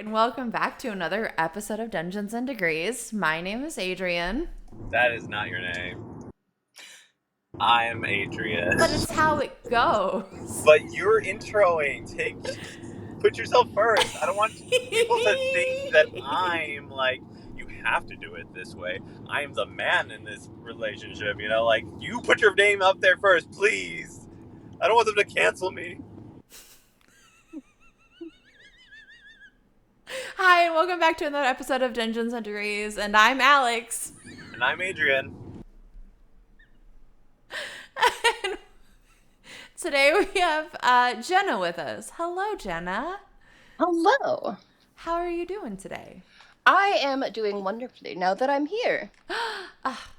and welcome back to another episode of Dungeons and Degrees. My name is Adrian. That is not your name. I am Adrian. But it's how it goes. But you're introing. Put yourself first. I don't want people to think that I'm like, you have to do it this way. I am the man in this relationship, like, you put your name up there first, please. I don't want them to cancel me. Hi, and welcome back to another episode of Dungeons and Degrees, and I'm Alex. And I'm Adrian. And today we have Jenna with us. Hello, Jenna. Hello. How are you doing today? I am doing wonderfully now that I'm here.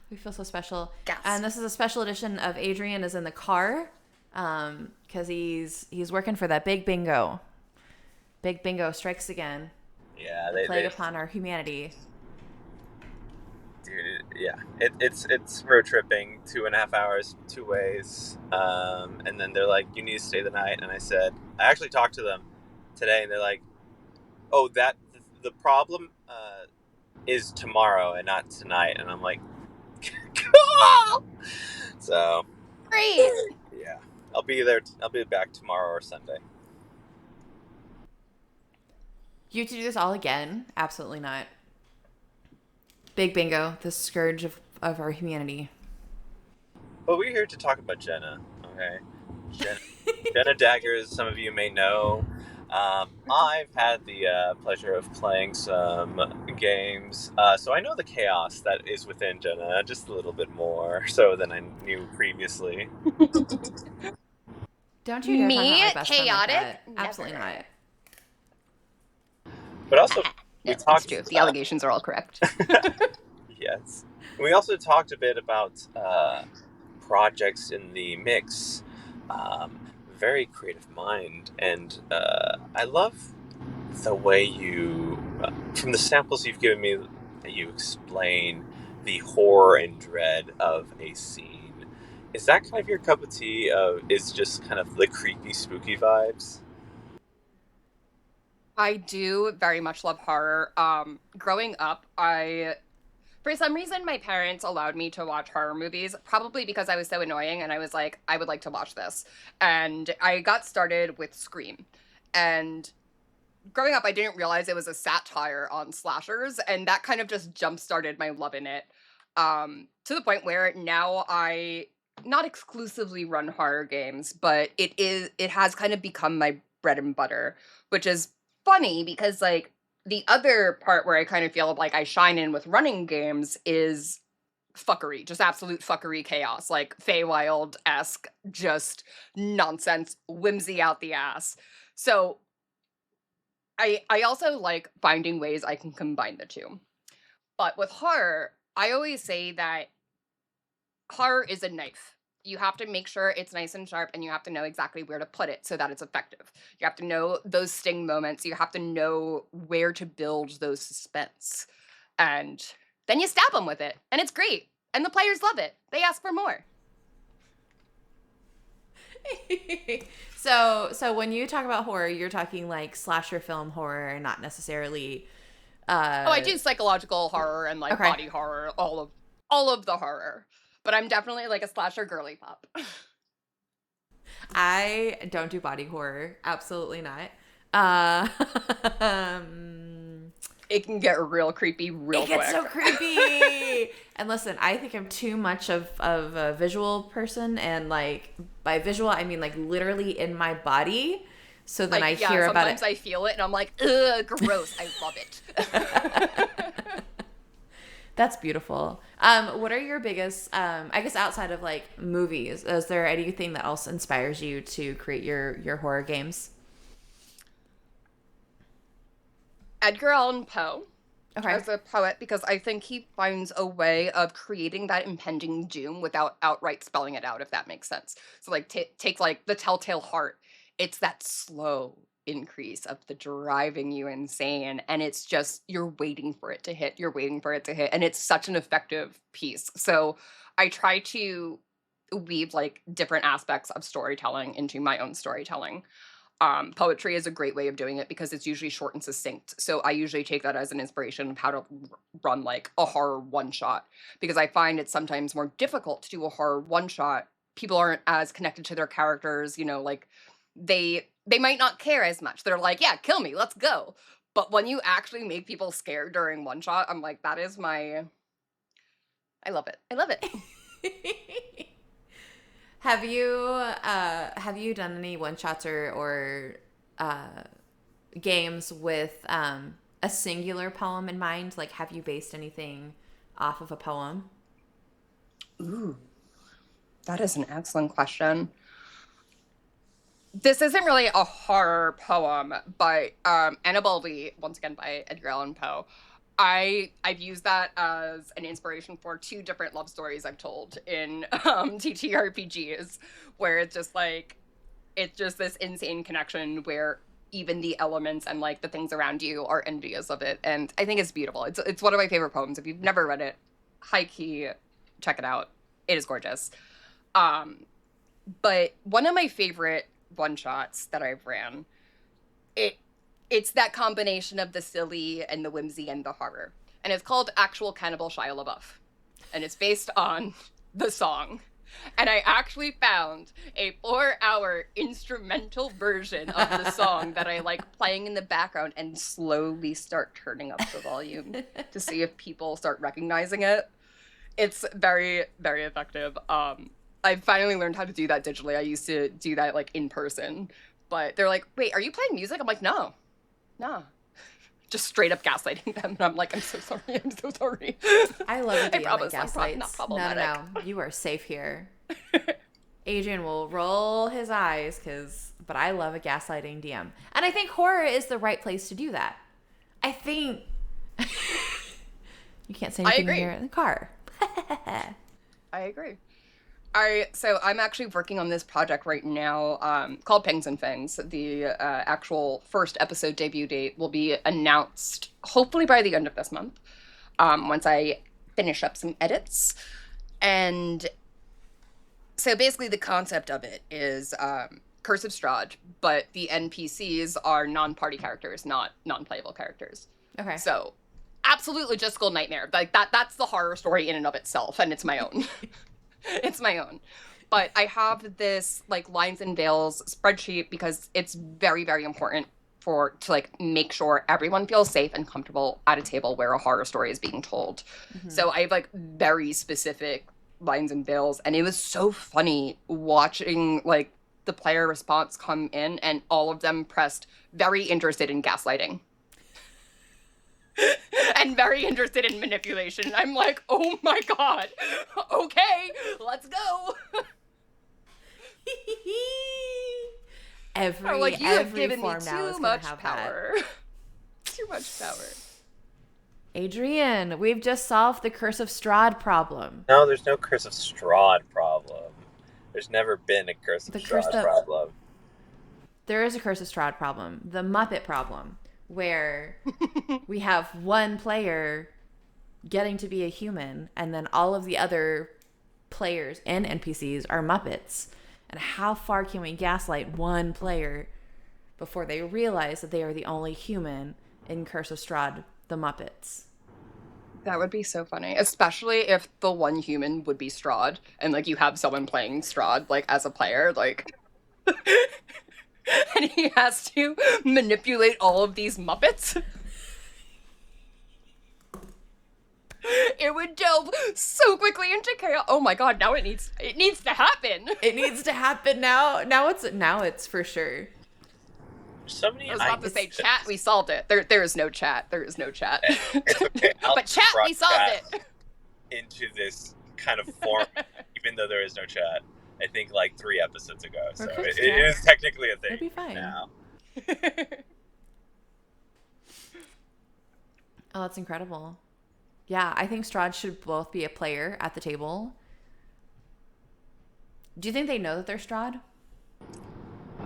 We feel so special. Yes. And this is a special edition of Adrian is in the car because he's working for that big bingo. Big bingo strikes again. Yeah, Plague upon our humanity. Dude, yeah, it's road tripping 2.5 hours, two ways, and then they're like, you need to stay the night, and I actually talked to them today, and they're like, oh, the problem is tomorrow and not tonight, and I'm like, cool. So Great. yeah, I'll be back tomorrow or Sunday. You have to do this all again? Absolutely not. Big bingo, the scourge of our humanity. But we're here to talk about Jenna, okay? Jenna Daggers, some of you may know. I've had the pleasure of playing some games, so I know the chaos that is within Jenna just a little bit more so than I knew previously. Don't you dare talk about my best friend like chaotic? that. Never. Absolutely not. But also, we It's talked. true. The allegations are all correct. Yes. We also talked a bit about projects in the mix. Very creative mind, and I love the way you, from the samples you've given me, you explain the horror and dread of a scene. Is that kind of your cup of tea? Is just kind of the creepy, spooky vibes? I do very much love horror. Growing up, for some reason, my parents allowed me to watch horror movies, probably because I was so annoying and I was like, I would like to watch this. And I got started with Scream. And growing up, I didn't realize it was a satire on slashers, and that kind of just jump-started my love in it. To the point where now I not exclusively run horror games, but it has kind of become my bread and butter, which is funny because like the other part where I kind of feel like I shine in with running games is fuckery, just absolute fuckery chaos, like Feywild-esque, just nonsense, whimsy out the ass. So I also like finding ways I can combine the two. But with horror, I always say that horror is a knife. You have to make sure it's nice and sharp, and you have to know exactly where to put it so that it's effective. You have to know those sting moments. You have to know where to build those suspense. And then you stab them with it, and it's great. And the players love it. They ask for more. So when you talk about horror, you're talking like slasher film horror, not necessarily. I do psychological horror and like body horror, all of the horror. But I'm definitely like a slasher girly pop. I don't do body horror. Absolutely not. It can get real creepy real quick. It gets so creepy. And listen, I think I'm too much of a visual person, and like by visual I mean like literally in my body. So then I hear about it. Sometimes I feel it and I'm like, ugh, gross. I love it. That's beautiful. What are your biggest, I guess outside of like movies, is there anything that else inspires you to create your horror games? Edgar Allan Poe Okay. as a poet, because I think he finds a way of creating that impending doom without outright spelling it out, if that makes sense. So like take like The Telltale Heart. It's that slow increase of the driving you insane, and it's just you're waiting for it to hit, and it's such an effective piece. So I try to weave like different aspects of storytelling into my own storytelling. Poetry is a great way of doing it because it's usually short and succinct. So I usually take that as an inspiration of how to run like a horror one shot, because I find it's sometimes more difficult to do a horror one shot. People aren't as connected to their characters, you know, like they might not care as much. They're like, yeah, kill me, let's go. But when you actually make people scared during one shot, I'm like, that is my, I love it. I love it. Have you done any one shots or games with a singular poem in mind? Like, have you based anything off of a poem? Ooh, that is an excellent question. This isn't really a horror poem, but Annabelle Lee, once again by Edgar Allan Poe. I've used that as an inspiration for 2 different love stories I've told in TTRPGs, where it's just this insane connection where even the elements and like the things around you are envious of it, and I think it's beautiful. It's one of my favorite poems. If you've never read it, high key, check it out. It is gorgeous. But one of my favorite one shots that I've ran, it's that combination of the silly and the whimsy and the horror. And it's called Actual Cannibal Shia LaBeouf. And it's based on the song. And I actually found a 4-hour instrumental version of the song that I like playing in the background and slowly start turning up the volume to see if people start recognizing it. It's very, very effective. I finally learned how to do that digitally. I used to do that like in person. But they're like, wait, are you playing music? I'm like, no. Just straight up gaslighting them. And I'm like, I'm so sorry. I'm so sorry. I love a DM I promise that gaslights. I'm not problematic. No. You are safe here. Adrian will roll his eyes but I love a gaslighting DM. And I think horror is the right place to do that. I think you can't say anything here in the car. I agree. So I'm actually working on this project right now called Pangs and Fangs. The actual first episode debut date will be announced hopefully by the end of this month, once I finish up some edits. And so basically the concept of it is Curse of Strahd, but the NPCs are non-party characters, not non-playable characters. Okay. So absolute logistical nightmare. Like that's the horror story in and of itself, and it's my own. It's my own. But I have this like lines and veils spreadsheet because it's very, very important to like make sure everyone feels safe and comfortable at a table where a horror story is being told. Mm-hmm. So I have like very specific lines and veils, and it was so funny watching like the player response come in and all of them pressed very interested in gaslighting. And very interested in manipulation. I'm like, oh my god. Okay, let's go. You have given me too much power. Too much power. Adrian, we've just solved the Curse of Strahd problem. No, there's no Curse of Strahd problem. There's never been a Curse of Strahd problem. There is a Curse of Strahd problem. The Muppet problem. Where we have one player getting to be a human, and then all of the other players and NPCs are Muppets. And how far can we gaslight one player before they realize that they are the only human in Curse of Strahd, the Muppets? That would be so funny, especially if the one human would be Strahd, and like you have someone playing Strahd like as a player, like. And he has to manipulate all of these Muppets. It would delve so quickly into chaos. Oh my god, now it needs to happen. It needs to happen now. Now it's for sure. So many I was about to say chat, we solved it. There is no chat. There is no chat. Okay, but chat, we solved it. Into this kind of form, even though there is no chat. I think like 3 episodes ago, so it is technically a thing. It'll be fine now. Oh, that's incredible. Yeah, I think Strahd should both be a player at the table. Do you think they know that they're Strahd?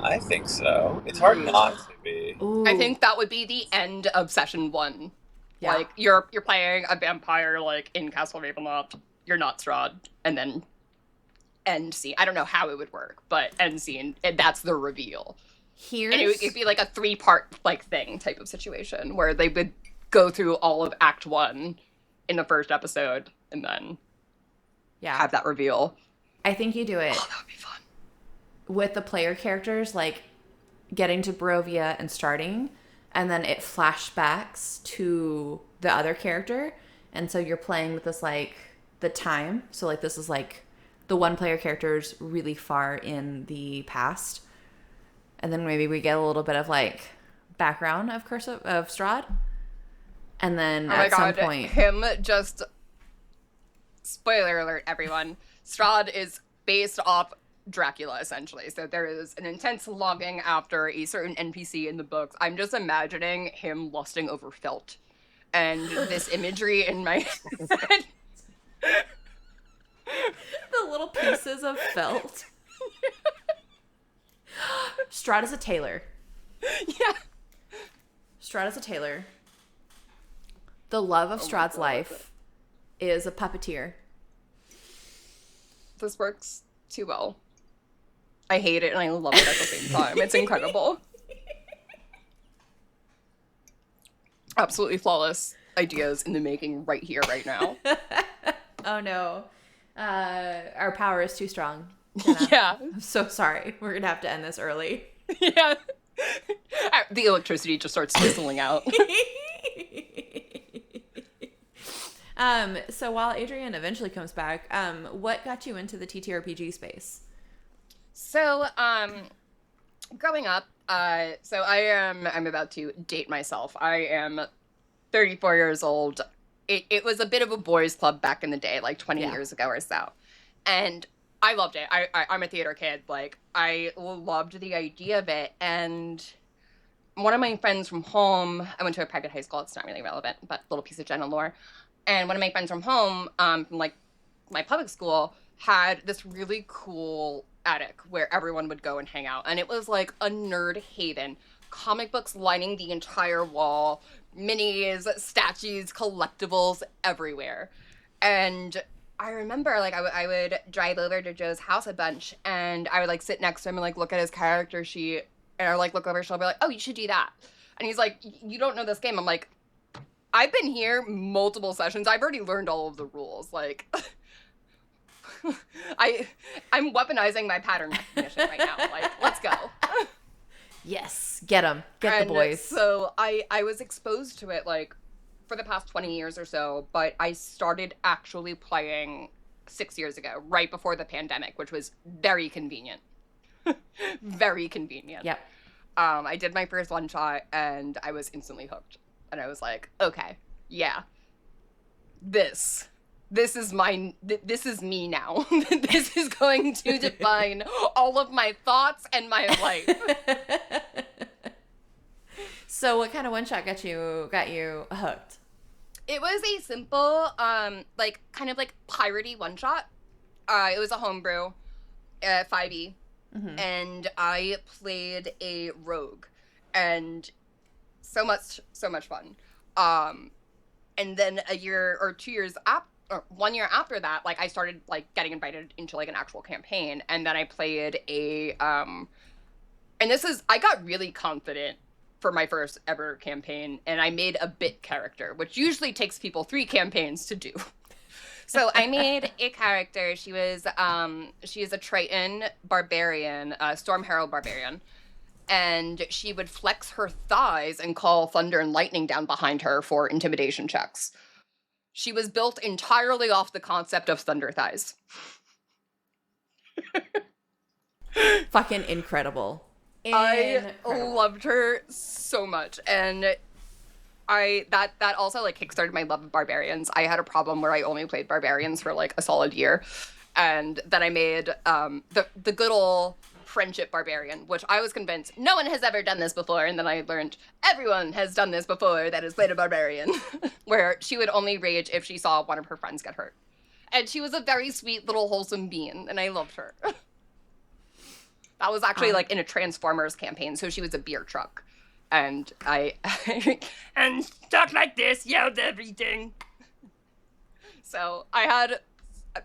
I think so. It's hard not to be. Ooh. I think that would be the end of session 1. Yeah. Like you're playing a vampire like in Castle Ravenloft. You're not Strahd, and then end scene. I don't know how it would work, but end scene. That's the reveal. Here's... And it'd be like a 3-part like thing type of situation where they would go through all of Act 1 in the first episode and then have that reveal. I think you do it. Oh, that would be fun. With the player characters, like getting to Barovia and starting, and then it flashbacks to the other character. And so you're playing with this, like, the time. So, like, this is, like, the one player character's really far in the past. And then maybe we get a little bit of, like, background of Strahd. And then at some point... him just... Spoiler alert, everyone. Strahd is based off Dracula, essentially. So there is an intense longing after a certain NPC in the books. I'm just imagining him lusting over felt. And this imagery in my head. The little pieces of felt. Strahd is a tailor. Yeah. Strahd is a tailor. The love of Strahd's life is a puppeteer. This works too well. I hate it and I love it at the same time. It's incredible. Absolutely flawless ideas in the making right here, right now. Oh no. Our power is too strong. Jenna. Yeah. I'm so sorry. We're gonna have to end this early. Yeah. The electricity just starts fizzling out. So while Adrian eventually comes back, what got you into the TTRPG space? So, growing up, I'm about to date myself. I am 34 years old. It was a bit of a boys' club back in the day, like 20 years ago or so. And I loved it. I'm a theater kid. Like, I loved the idea of it. And one of my friends from home, I went to a private high school. It's not really relevant, but little piece of Jenna lore. And one of my friends from home, from like my public school, had this really cool attic where everyone would go and hang out. And it was like a nerd haven. Comic books lining the entire wall, minis, statues, collectibles everywhere. And I remember like I would drive over to Joe's house a bunch and I would like sit next to him and like look at his character sheet and I like look over his shoulder and be like, oh, you should do that. And he's like, you don't know this game. I'm like, I've been here multiple sessions. I've already learned all of the rules. Like, I'm weaponizing my pattern recognition right now. Like, let's go. Yes, get them. Get the boys. So I was exposed to it, like, for the past 20 years or so, but I started actually playing 6 years ago, right before the pandemic, which was very convenient. Very convenient. Yep. I did my first one shot, and I was instantly hooked. And I was like, okay, yeah, this is this is me now. This is going to define all of my thoughts and my life. So what kind of one shot got you hooked? It was a simple, like kind of like piratey one shot. It was a homebrew, 5e, and I played a rogue, and so much fun. And then a year or 2 years or 1 year after that, like I started like getting invited into like an actual campaign, and then I played I got really confident for my first ever campaign, and I made a bit character, which usually takes people 3 campaigns to do. So I made a character. She is a Triton barbarian, Storm Herald barbarian. And she would flex her thighs and call thunder and lightning down behind her for intimidation checks. She was built entirely off the concept of thunder thighs. Fucking incredible. I loved her so much. And that also like kickstarted my love of barbarians. I had a problem where I only played barbarians for like a solid year. And then I made the good old friendship barbarian, which I was convinced no one has ever done this before, and then I learned everyone has done this before that has played a barbarian, where she would only rage if she saw one of her friends get hurt. And she was a very sweet little wholesome being, and I loved her. That was actually like in a Transformers campaign, so she was a beer truck. And I and stuff like this, yelled everything. So I had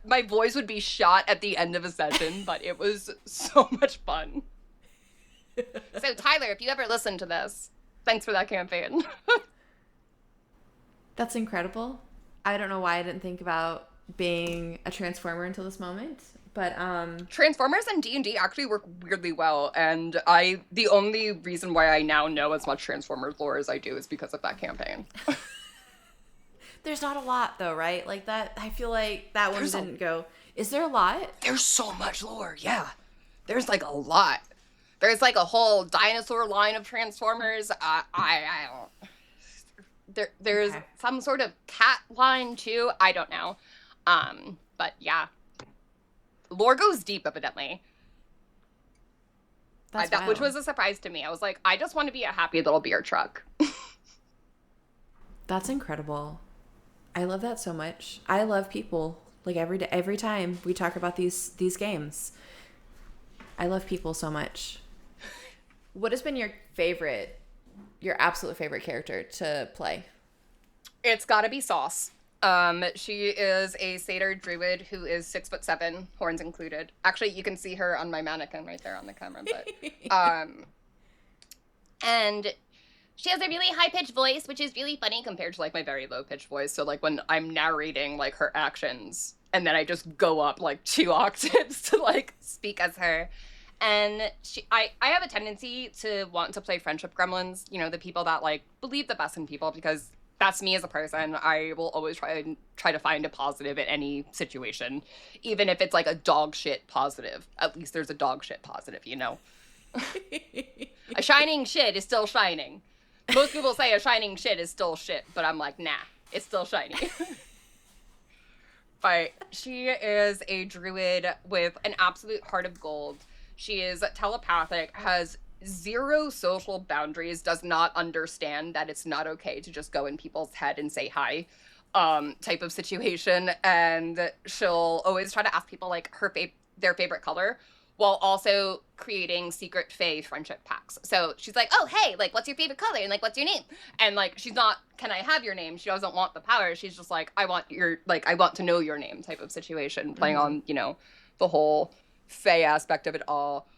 my voice would be shot at the end of a session, but it was so much fun. So Tyler, if you ever listen to this, thanks for that campaign. That's incredible. I don't know why I didn't think about being a Transformer until this moment, but Transformers and D&D actually work weirdly well, and the only reason why I now know as much Transformers lore as I do is because of that campaign. there's not a lot though, right? Like that, I feel like that one didn't go. Is there a lot? There's so much lore, yeah. There's like a lot. There's like a whole dinosaur line of Transformers. I don't. There's Okay. some sort of cat line too. I don't know. But yeah, lore goes deep, evidently. That's Which wild. was a surprise to me. I was like, I just want to be a happy little beer truck. That's incredible. I love that so much. I love people. Like every day, every time we talk about these games, I love people so much. What has been your absolute favorite character to play? It's got to be Sauce. She is a satyr druid who is 6'7", horns included. Actually, you can see her on my mannequin right there on the camera. But and she has a really high-pitched voice, which is really funny compared to like my very low-pitched voice. So like when I'm narrating like her actions, and then I just go up like 2 octaves to like speak as her. And I have a tendency to want to play friendship gremlins, you know, the people that like believe the best in people, because that's me as a person. I will always try to find a positive in any situation, even if it's like a dog shit positive. At least there's a dog shit positive, you know. A shining shit is still shining. Most people say a shining shit is still shit, but I'm like, nah, it's still shiny. But she is a druid with an absolute heart of gold. She is telepathic, has 0 social boundaries, does not understand that it's not okay to just go in people's head and say hi, type of situation. And she'll always try to ask people like their favorite color, while also creating secret fae friendship packs. So she's like, oh, hey, like, what's your favorite color? And like, what's your name? And like, she's not, can I have your name? She doesn't want the power. She's just like, I want to know your name type of situation, playing on, you know, the whole fae aspect of it all.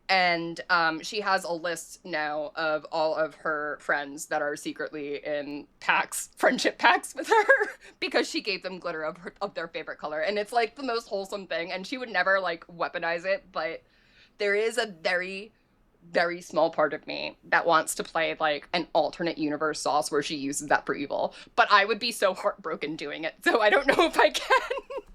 And she has a list now of all of her friends that are secretly in packs, friendship packs with her, because she gave them glitter of their favorite color. And it's like the most wholesome thing. And she would never like weaponize it, but there is a very, very small part of me that wants to play like an alternate universe Sauce where she uses that for evil. But I would be so heartbroken doing it. So I don't know if I can.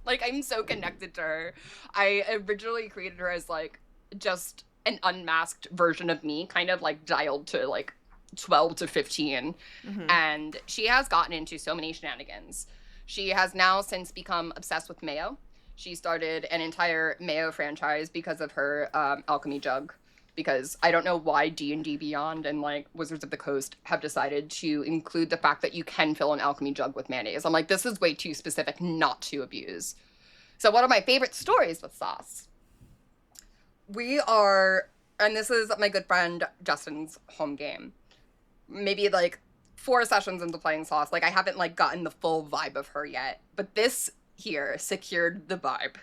Like, I'm so connected to her. I originally created her as like just an unmasked version of me, kind of like dialed to like 12 to 15. Mm-hmm. And she has gotten into so many shenanigans. She has now since become obsessed with mayo. She started an entire mayo franchise because of her alchemy jug. Because I don't know why D&D Beyond and like Wizards of the Coast have decided to include the fact that you can fill an alchemy jug with mayonnaise. I'm like, this is way too specific not to abuse. So one of my favorite stories with Sauce, we are, and this is my good friend Justin's home game, maybe like 4 sessions into playing Sauce. Like, I haven't like gotten the full vibe of her yet, but this here secured the vibe.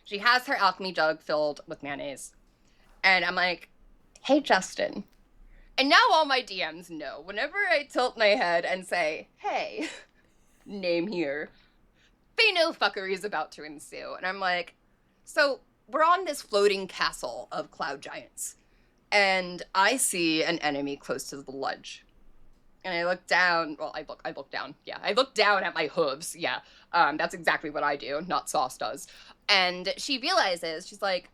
She has her alchemy jug filled with mayonnaise. And I'm like, hey, Justin. And now all my DMs know. Whenever I tilt my head and say, hey, name here, they know fuckery is about to ensue. And I'm like, so we're on this floating castle of cloud giants. And I see an enemy close to the ledge. And I look down. Well, I look down. Yeah, I look down at my hooves. Yeah, that's exactly what I do, not Sauce does. And she realizes, she's like,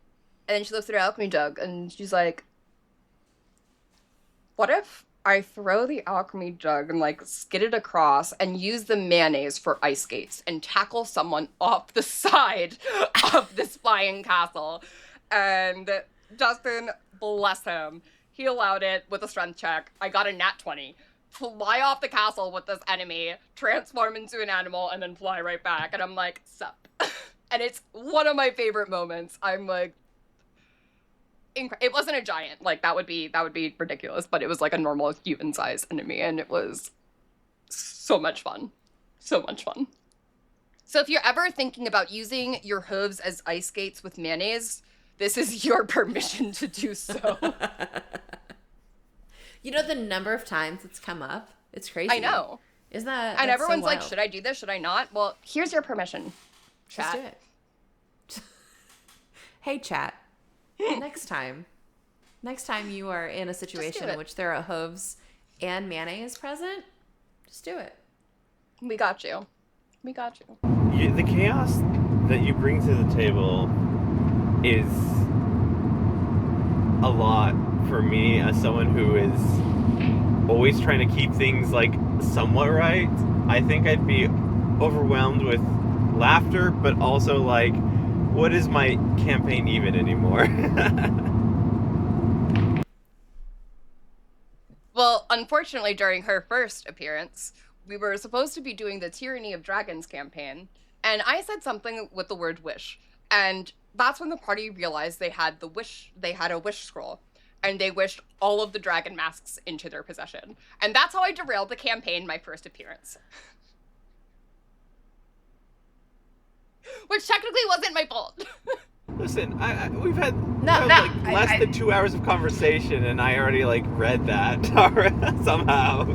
and then she looks at her alchemy jug, and she's like, what if I throw the alchemy jug and, like, skid it across and use the mayonnaise for ice skates and tackle someone off the side of this flying castle? And Justin, bless him, he allowed it with a strength check. I got a nat 20. Fly off the castle with this enemy, transform into an animal, and then fly right back. And I'm like, sup. And it's one of my favorite moments. I'm like, it wasn't a giant, like that would be ridiculous, but it was like a normal human sized enemy, and it was so much fun. So if you're ever thinking about using your hooves as ice skates with mayonnaise, This is your permission to do so. You know the number of times it's come up? It's crazy. I know. Isn't that? And that's everyone's so like, wild. should I do this? Should I not? Well, here's your permission, Just chat. do it. Hey, chat. Next time you are in a situation in which there are hooves and mayonnaise present, just do it. We got you. We got you. The chaos that you bring to the table is a lot for me as someone who is always trying to keep things like somewhat right. I think I'd be overwhelmed with laughter, but also like, what is my campaign even anymore? Well, unfortunately, during her first appearance, we were supposed to be doing the Tyranny of Dragons campaign, and I said something with the word wish, and that's when the party realized they had a wish scroll, and they wished all of the dragon masks into their possession. And that's how I derailed the campaign my first appearance. Which technically wasn't my fault. Listen, we've had I- less than 2 hours of conversation, and I already like read that somehow.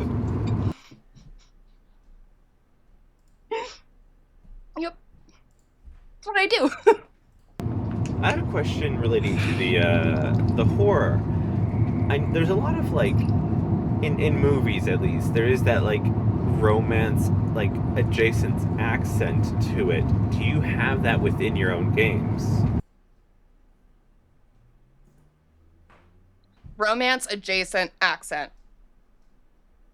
Yep. That's what I do. I have a question relating to the horror. There's a lot of like in movies, at least, there is that like romance like adjacent accent to it. Do you have that within your own games? Romance adjacent accent.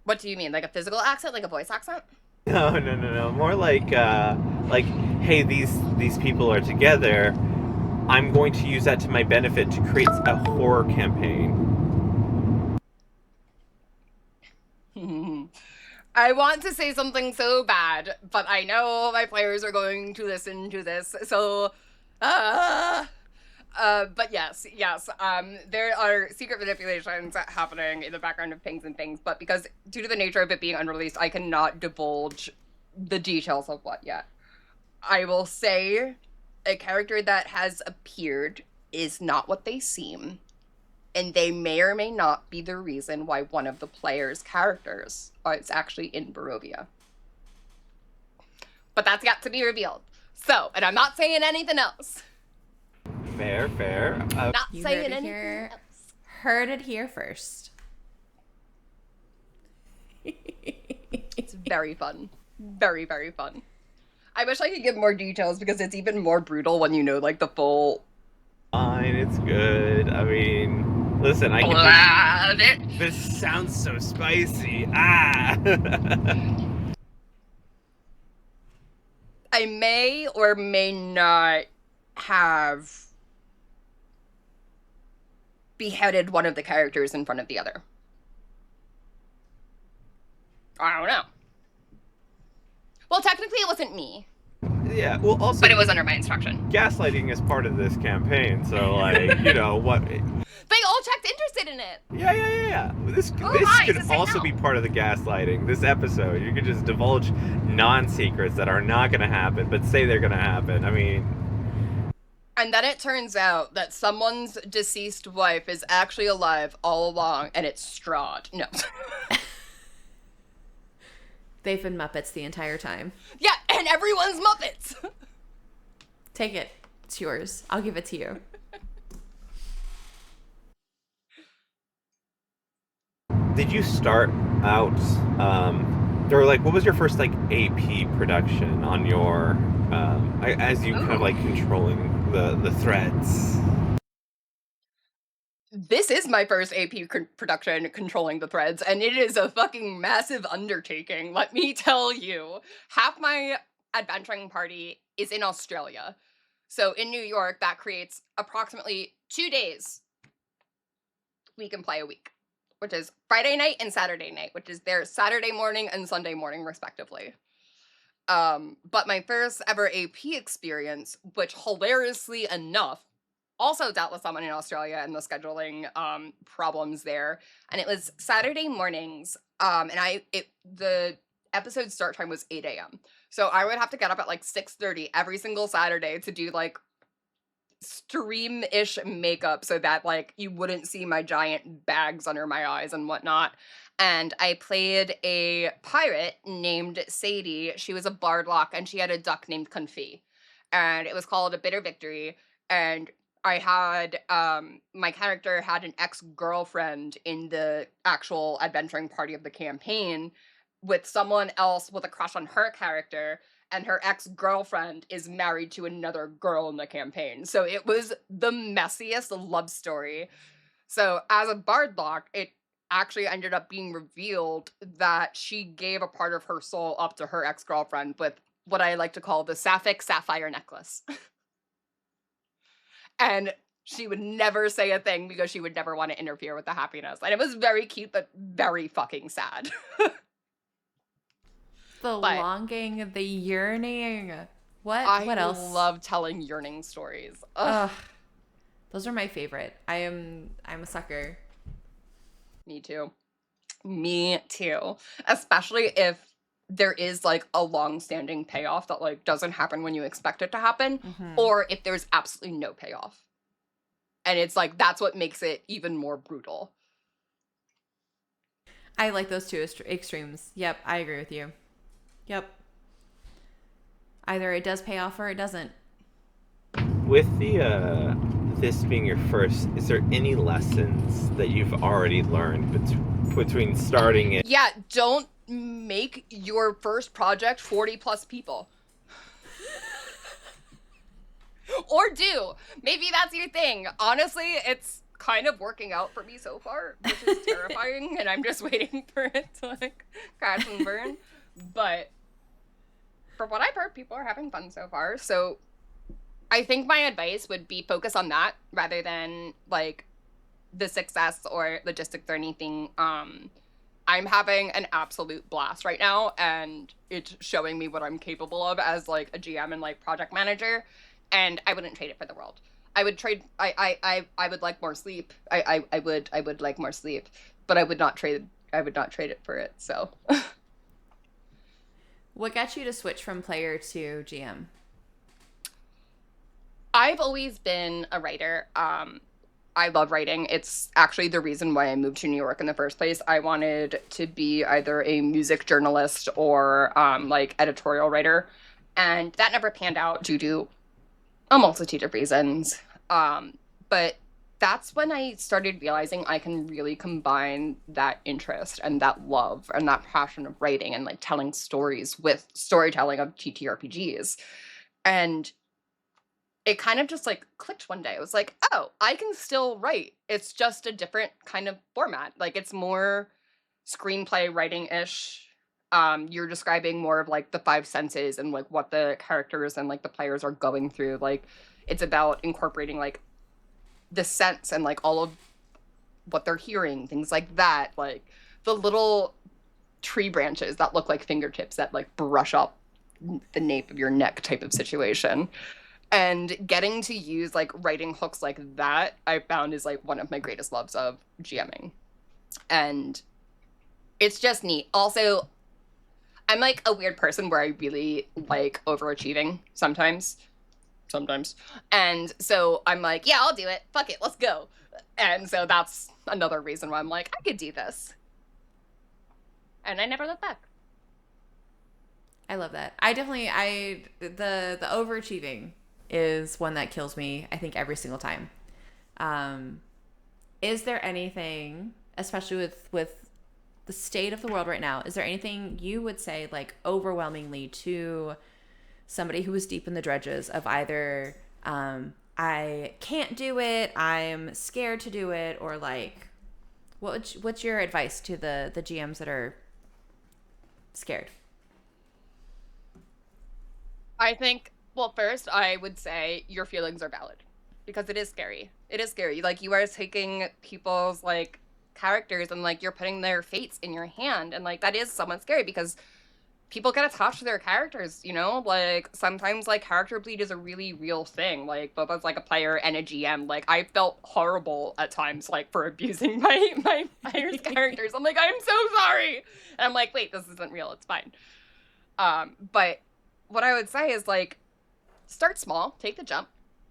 What do you mean? Like a physical accent? Like a voice accent? No. More like hey, these people are together. I'm going to use that to my benefit to create a horror campaign. I want to say something so bad, but I know my players are going to listen to this, so but yes, there are secret manipulations happening in the background of Pings and Things, but because due to the nature of it being unreleased, I cannot divulge the details of what yet. I will say a character that has appeared is not what they seem, and they may or may not be the reason why one of the player's characters is actually in Barovia. But that's yet to be revealed. So, and I'm not saying anything else. Fair. Not You saying heard it anything here. else. Heard it here first. It's very fun. Very, very fun. I wish I could give more details because it's even more brutal when you know, like, the full... Fine, it's good. I mean, listen, I can. This sounds so spicy. Ah. I may or may not have beheaded one of the characters in front of the other. I don't know. Well, technically it wasn't me. Yeah, well, also, but it was under my instruction. Gaslighting is part of this campaign, so like, you know what? They all checked interested in it. Yeah. This could also be part of the gaslighting. This episode, you could just divulge non-secrets that are not going to happen, but say they're going to happen. I mean. And then it turns out that someone's deceased wife is actually alive all along, and it's Strahd. No. They've been Muppets the entire time. Yeah, and everyone's Muppets. Take it. It's yours. I'll give it to you. Did you start out, or like, what was your first like AP production on your, as you kind of like controlling the threads? This is my first AP production controlling the threads, and it is a fucking massive undertaking, let me tell you. Half my adventuring party is in Australia. So in New York, that creates approximately 2 days we can play a week, which is Friday night and Saturday night, which is their Saturday morning and Sunday morning, respectively. But my first ever AP experience, which hilariously enough, also dealt with someone in Australia and the scheduling problems there. And it was Saturday mornings. And the episode start time was 8 a.m. So I would have to get up at like 6:30 every single Saturday to do like extreme-ish makeup so that like you wouldn't see my giant bags under my eyes and whatnot. And I played a pirate named Sadie. She was a bardlock and she had a duck named Confit. And it was called A Bitter Victory. And I had my character had an ex-girlfriend in the actual adventuring party of the campaign with someone else with a crush on her character, and her ex-girlfriend is married to another girl in the campaign. So it was the messiest love story. So as a bardlock, it actually ended up being revealed that she gave a part of her soul up to her ex-girlfriend with what I like to call the sapphic sapphire necklace. And she would never say a thing because she would never want to interfere with the happiness. And it was very cute, but very fucking sad. The longing, the yearning. What else? I love telling yearning stories. Ugh. Those are my favorite. I'm a sucker. Me too. Me too. Especially if there is like a long-standing payoff that like doesn't happen when you expect it to happen, or if there's absolutely no payoff. And it's like that's what makes it even more brutal. I like those two extremes. Yep, I agree with you. Yep. Either it does pay off or it doesn't. With the this being your first, is there any lessons that you've already learned between starting it? Yeah, don't make your first project 40 plus people. Or do. Maybe that's your thing. Honestly, it's kind of working out for me so far, which is terrifying, and I'm just waiting for it to like crash and burn. But from what I've heard, people are having fun so far. So I think my advice would be focus on that rather than like the success or logistics or anything. I'm having an absolute blast right now, and it's showing me what I'm capable of as like a GM and like project manager. And I wouldn't trade it for the world. I would trade. I would like more sleep. I would like more sleep, but I would not trade. I would not trade it for it. So. What got you to switch from player to GM? I've always been a writer. I love writing. It's actually the reason why I moved to New York in the first place. I wanted to be either a music journalist or like editorial writer, and that never panned out due to a multitude of reasons. But that's when I started realizing I can really combine that interest and that love and that passion of writing and like telling stories with storytelling of TTRPGs. And it kind of just like clicked one day. I was like, oh, I can still write. It's just a different kind of format. Like it's more screenplay writing-ish. You're describing more of like the five senses and like what the characters and like the players are going through. Like it's about incorporating like the sense and like all of what they're hearing, things like that. Like the little tree branches that look like fingertips that like brush up the nape of your neck type of situation. And getting to use like writing hooks like that, I found is like one of my greatest loves of GMing. And it's just neat. Also, I'm like a weird person where I really like overachieving sometimes. And so I'm like, yeah, I'll do it. Fuck it, let's go. And so that's another reason why I'm like, I could do this. And I never look back. I love that. The overachieving is one that kills me, I think, every single time. Is there anything, especially with the state of the world right now, is there anything you would say like overwhelmingly to somebody who is deep in the dredges of either I can't do it, I'm scared to do it, or like what's your advice to the GMs that are scared? I think, well, first I would say your feelings are valid because it is scary. It is scary. Like you are taking people's like characters and like you're putting their fates in your hand, and like that is somewhat scary because people get attached to their characters, you know? Like sometimes like character bleed is a really real thing. Like both as like a player and a GM, like I felt horrible at times like for abusing my players' characters. I'm like, I'm so sorry. And I'm like, wait, this isn't real. It's fine. But what I would say is like start small, take the jump.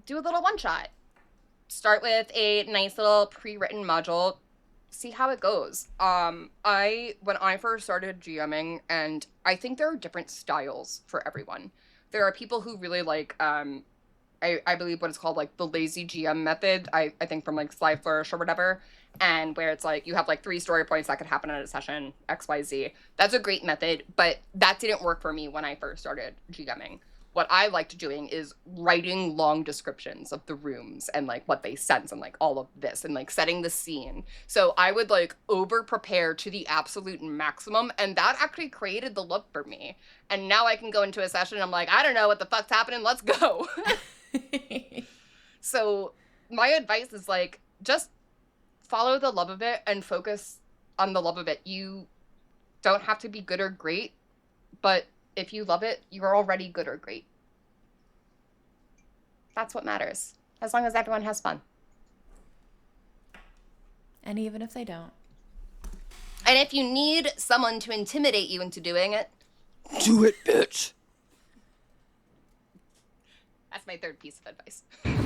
do a little one-shot. Start with a nice little pre-written module. See how it goes. When I first started GMing, and I think there are different styles for everyone. There are people who really like, I believe what it's called, like, the lazy GM method, I think from, like, Sly Flourish or whatever, and where it's like, you have, like, 3 story points that could happen at a session, XYZ. That's a great method, but that didn't work for me when I first started GMing. What I liked doing is writing long descriptions of the rooms and, like, what they sense and, like, all of this and, like, setting the scene. So I would, like, over prepare to the absolute maximum, and that actually created the look for me. And now I can go into a session and I'm like, I don't know what the fuck's happening, let's go. So my advice is, like, just follow the love of it and focus on the love of it. You don't have to be good or great, but if you love it, you're already good or great. That's what matters, as long as everyone has fun. And even if they don't. And if you need someone to intimidate you into doing it, do it, bitch. That's my third piece of advice.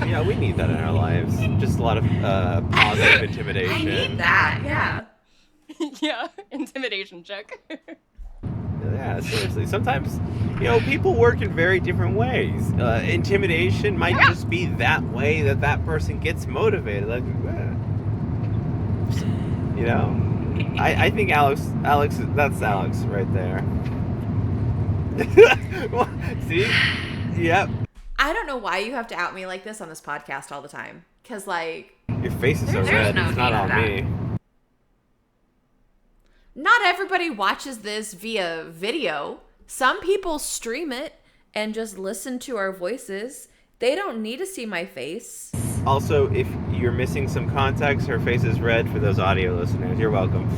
Yeah, we need that in our lives. Just a lot of positive intimidation. I need that, yeah. Yeah, intimidation check. Yeah, seriously. Sometimes, people work in very different ways. Intimidation might just be that way that person gets motivated. Like, I think Alex, that's Alex right there. See? Yep. I don't know why you have to out me like this on this podcast all the time. Because, like... Your face is so red. No, it's not on me. Not everybody watches this via video. Some people stream it and just listen to our voices. They don't need to see my face. Also, if you're missing some context, her face is red for those audio listeners. You're welcome.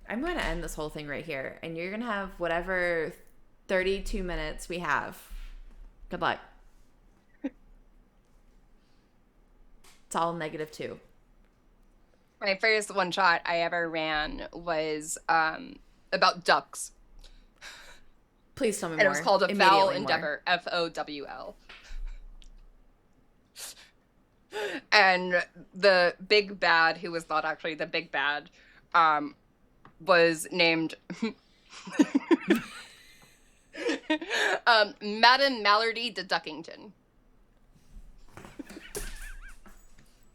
I'm going to end this whole thing right here. And you're going to have whatever 32 minutes we have. Good luck. It's all -2. My first one shot I ever ran was about ducks. Please tell me more. And it was called A Foul Endeavor, FOWL. And the big bad, who was not actually the big bad, was named Madam Mallardy de Duckington.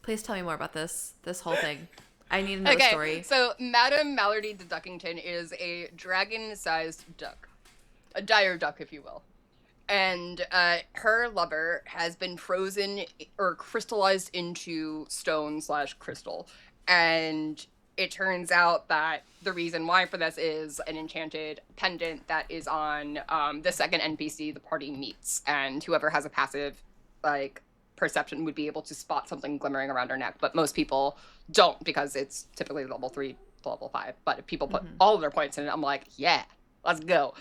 Please tell me more about this whole thing. I need to know the story. So Madam Mallardy de Duckington is a dragon-sized duck. A dire duck, if you will. And her lover has been frozen or crystallized into stone/crystal. And it turns out that the reason why for this is an enchanted pendant that is on the second NPC the party meets. And whoever has a passive, like, perception would be able to spot something glimmering around her neck. But most people don't, because it's typically level 3 to level 5. But if people put all of their points in it, I'm like, yeah, let's go.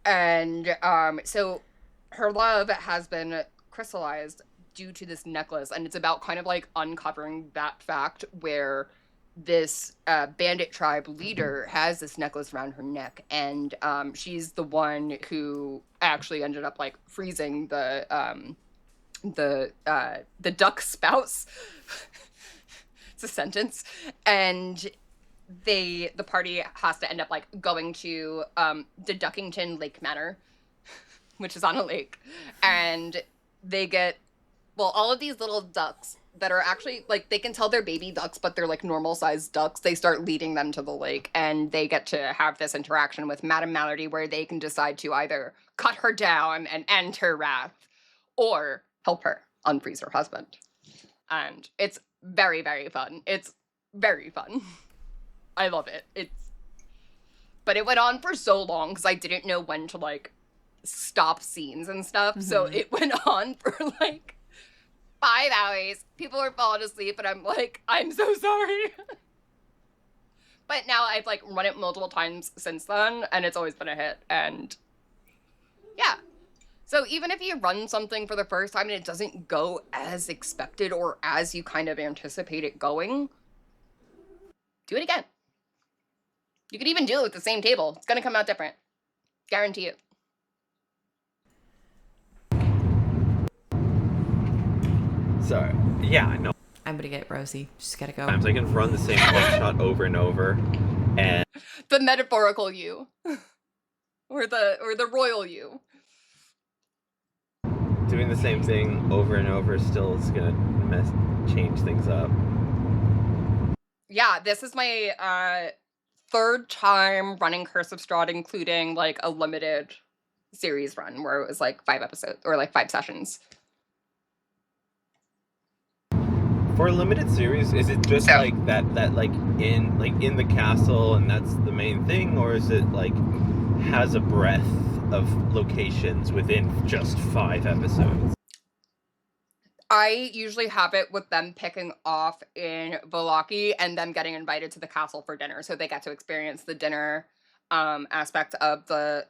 And so her love has been crystallized due to this necklace. And it's about kind of like uncovering that fact where this bandit tribe leader has this necklace around her neck. And she's the one who actually ended up, like, freezing the duck spouse. It's a sentence. And the party has to end up, like, going to the Duckington Lake Manor, which is on a lake. And they get, well, all of these little ducks that are actually, like, they can tell they're baby ducks, but they're, like, normal-sized ducks. They start leading them to the lake, and they get to have this interaction with Madame Mallardy where they can decide to either cut her down and end her wrath, or help her unfreeze her husband. And it's very, very fun. It's very fun. I love it. But it went on for so long because I didn't know when to, like, stop scenes and stuff. So it went on for, like, 5 hours. People were falling asleep, and I'm like, I'm so sorry. But now I've, like, run it multiple times since then, and it's always been a hit. And yeah. So even if you run something for the first time and it doesn't go as expected or as you kind of anticipate it going, do it again. You could even do it with the same table. It's going to come out different. Guarantee it. Sorry. Yeah, no. I'm gonna get Rosie. Just gotta go. Sometimes I can run the same one shot over and over, and The metaphorical you. or the royal you. doing the same thing over and over still is gonna change things up. Yeah, this is my third time running Curse of Strahd, including like a limited series run where it was like 5 episodes or like 5 sessions. For a limited series, is it just like that like in the castle and that's the main thing, or is it like has a breadth of locations within just 5 episodes? I usually have it with them picking off in Vallaki and them getting invited to the castle for dinner, so they get to experience the dinner aspect of the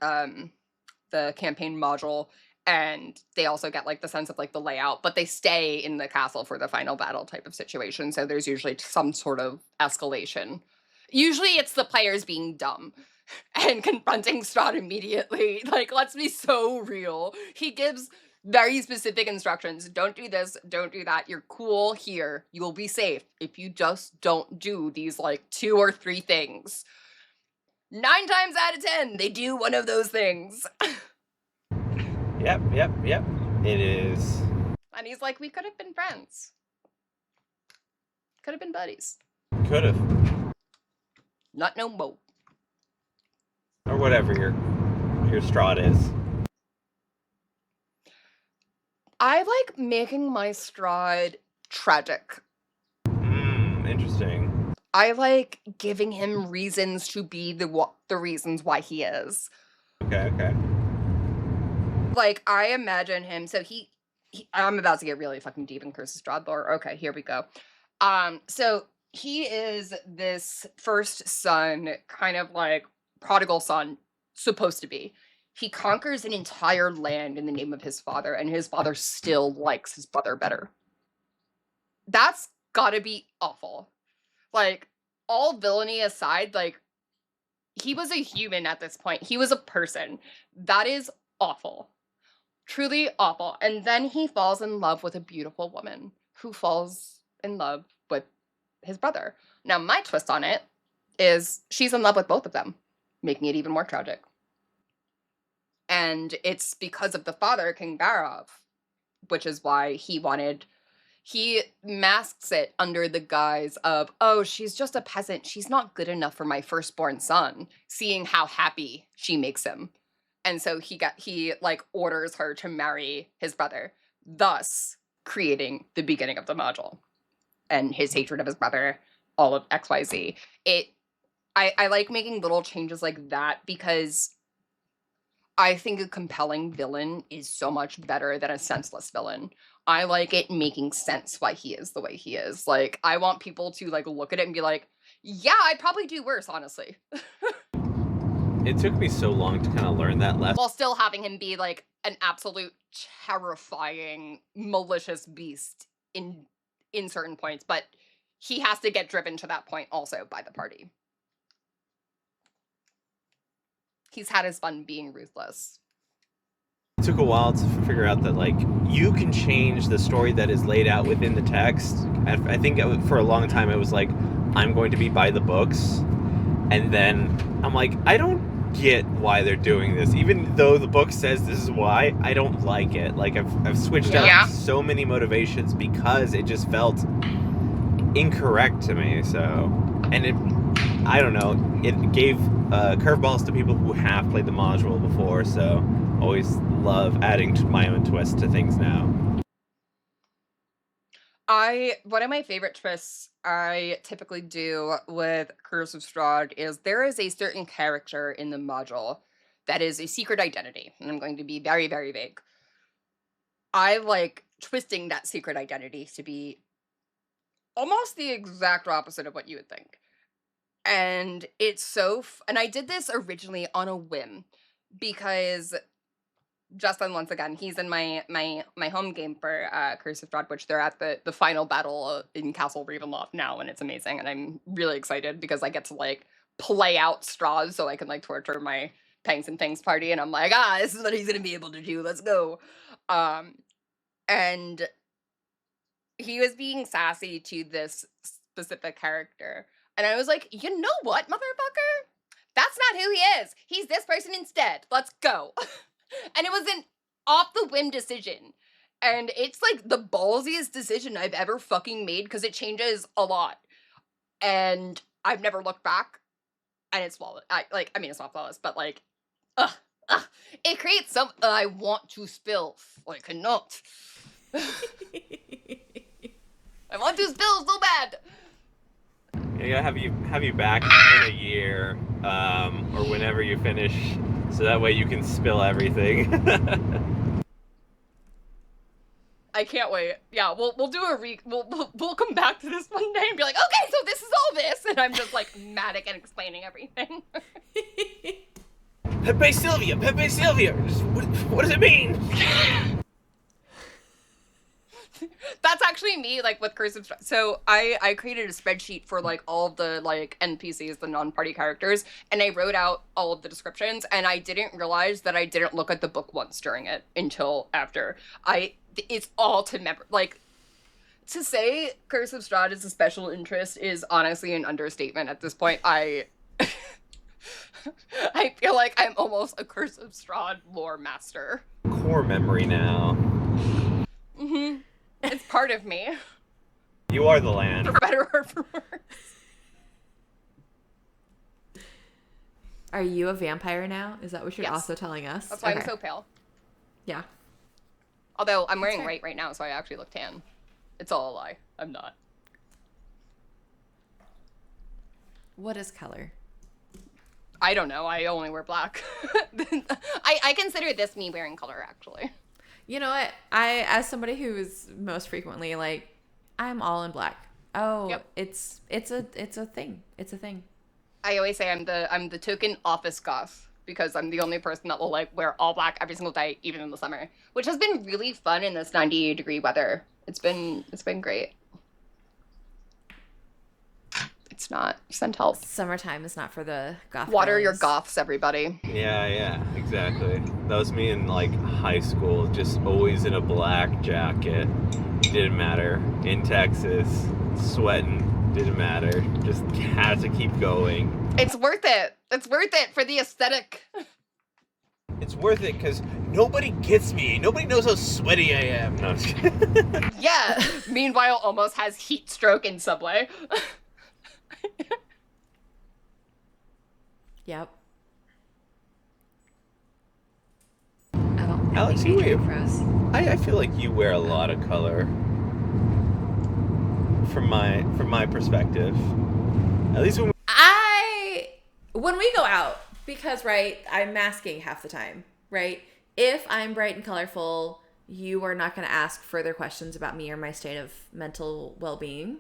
campaign module, and they also get like the sense of like the layout, but they stay in the castle for the final battle type of situation, so there's usually some sort of escalation. Usually it's the players being dumb and confronting Strahd immediately. Like, let's be so real. He gives very specific instructions. Don't do this, don't do that. You're cool here. You will be safe if you just don't do these like 2 or 3 things. 9 times out of 10, they do one of those things. Yep. It is. And he's like, we could have been friends. Could have been buddies. Could have. Not no more. Or whatever your Strahd is. I like making my Strahd tragic. Interesting. I like giving him reasons to be the reasons why he is. Okay. Like, I imagine him, so he I'm about to get really fucking deep in Curse of Strahd lore. Okay, here we go. So he is this first son, kind of like prodigal son, supposed to be. He conquers an entire land in the name of his father, and his father still likes his brother better. That's gotta be awful. Like, all villainy aside, like, he was a human at this point. He was a person. That is awful. Truly awful. And then he falls in love with a beautiful woman who falls in love with his brother. Now, my twist on it is she's in love with both of them, making it even more tragic. And it's because of the father, King Barov, which is why he masks it under the guise of, oh, she's just a peasant. She's not good enough for my firstborn son, seeing how happy she makes him. And so he like orders her to marry his brother, thus creating the beginning of the module and his hatred of his brother, all of XYZ. I like making little changes like that because I think a compelling villain is so much better than a senseless villain. I like it making sense why he is the way he is. Like, I want people to like look at it and be like, yeah, I'd probably do worse, honestly. It took me so long to kind of learn that lesson. While still having him be like an absolute terrifying, malicious beast in certain points, but he has to get driven to that point also by the party. He's had his fun being ruthless. It took a while to figure out that like you can change the story that is laid out within the text. I think for a long time it was like, I'm going to be by the books, and then I'm like, I don't get why they're doing this, even though the book says this is why. I don't like it. Like I've switched out so many motivations because it just felt incorrect to me. So, and I don't know, it gave curveballs to people who have played the module before, so always love adding to my own twist to things now. One of my favorite twists I typically do with Curse of Strahd is there is a certain character in the module that is a secret identity, and I'm going to be very, very vague. I like twisting that secret identity to be almost the exact opposite of what you would think. And it's so and I did this originally on a whim because Justin, once again, he's in my home game for Curse of Strahd, which they're at the final battle in Castle Ravenloft now, and it's amazing, and I'm really excited because I get to like play out Strahd so I can like torture my Pangs and Things party, and I'm like, this is what he's gonna be able to do. Let's go. And he was being sassy to this specific character. And I was like, you know what, motherfucker? That's not who he is. He's this person instead. Let's go. And it was an off the whim decision. And it's like the ballsiest decision I've ever fucking made because it changes a lot. And I've never looked back. And it's flawless. It's not flawless, but like, it creates some I want to spill. I cannot. I want to spill so bad. Yeah, have you back in a year, or whenever you finish, so that way you can spill everything. I can't wait. Yeah, we'll do we'll come back to this one day and be like, okay, so this is all this, and I'm just like manic and explaining everything. Pepe Sylvia. What does it mean? That's actually me, like, with Curse of Strahd. So I created a spreadsheet for, like, all of the, like, NPCs, the non-party characters, and I wrote out all of the descriptions, and I didn't realize that I didn't look at the book once during it until after. It's all to remember. Like, to say Curse of Strahd is a special interest is honestly an understatement at this point. I feel like I'm almost a Curse of Strahd lore master. Core memory now. Mm-hmm. It's part of me. You are the land. For better or for worse. Are you a vampire now? Is that what you're Yes. also telling us? That's why I'm so pale. Yeah. Although I'm wearing white right now, so I actually look tan. It's all a lie. I'm not. What is color? I don't know. I only wear black. I consider this me wearing color, actually. You know what? As somebody who is most frequently like, I'm all in black. Oh, yep. It's a thing. It's a thing. I always say I'm the token office goth because I'm the only person that will like wear all black every single day, even in the summer, which has been really fun in this 98-degree weather. It's been great. It's not. Send help. Summertime is not for the goth. Water your goths, everybody. Yeah, exactly. That was me in like high school, just always in a black jacket. Didn't matter. In Texas, sweating, didn't matter. Just had to keep going. It's worth it. It's worth it for the aesthetic. It's worth it because nobody gets me. Nobody knows how sweaty I am. No, I'm just kidding. Yeah. Meanwhile, almost has heat stroke in Subway. Yep. Alex, I feel like you wear a lot of color. From my perspective, at least when we go out, because right, I'm masking half the time, right? If I'm bright and colorful, you are not going to ask further questions about me or my state of mental well-being.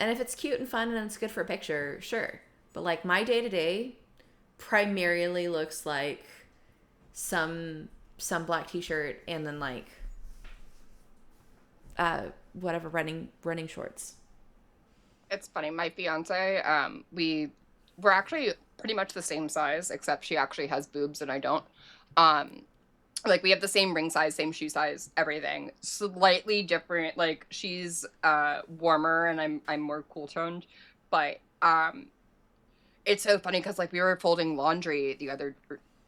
And if it's cute and fun and it's good for a picture, sure. But like my day-to-day primarily looks like some black t-shirt and then like whatever running shorts. It's funny. My fiance, we're actually pretty much the same size, except she actually has boobs and I don't. Like we have the same ring size, same shoe size, everything. Slightly different. Like she's warmer and I'm more cool toned. But it's so funny because like we were folding laundry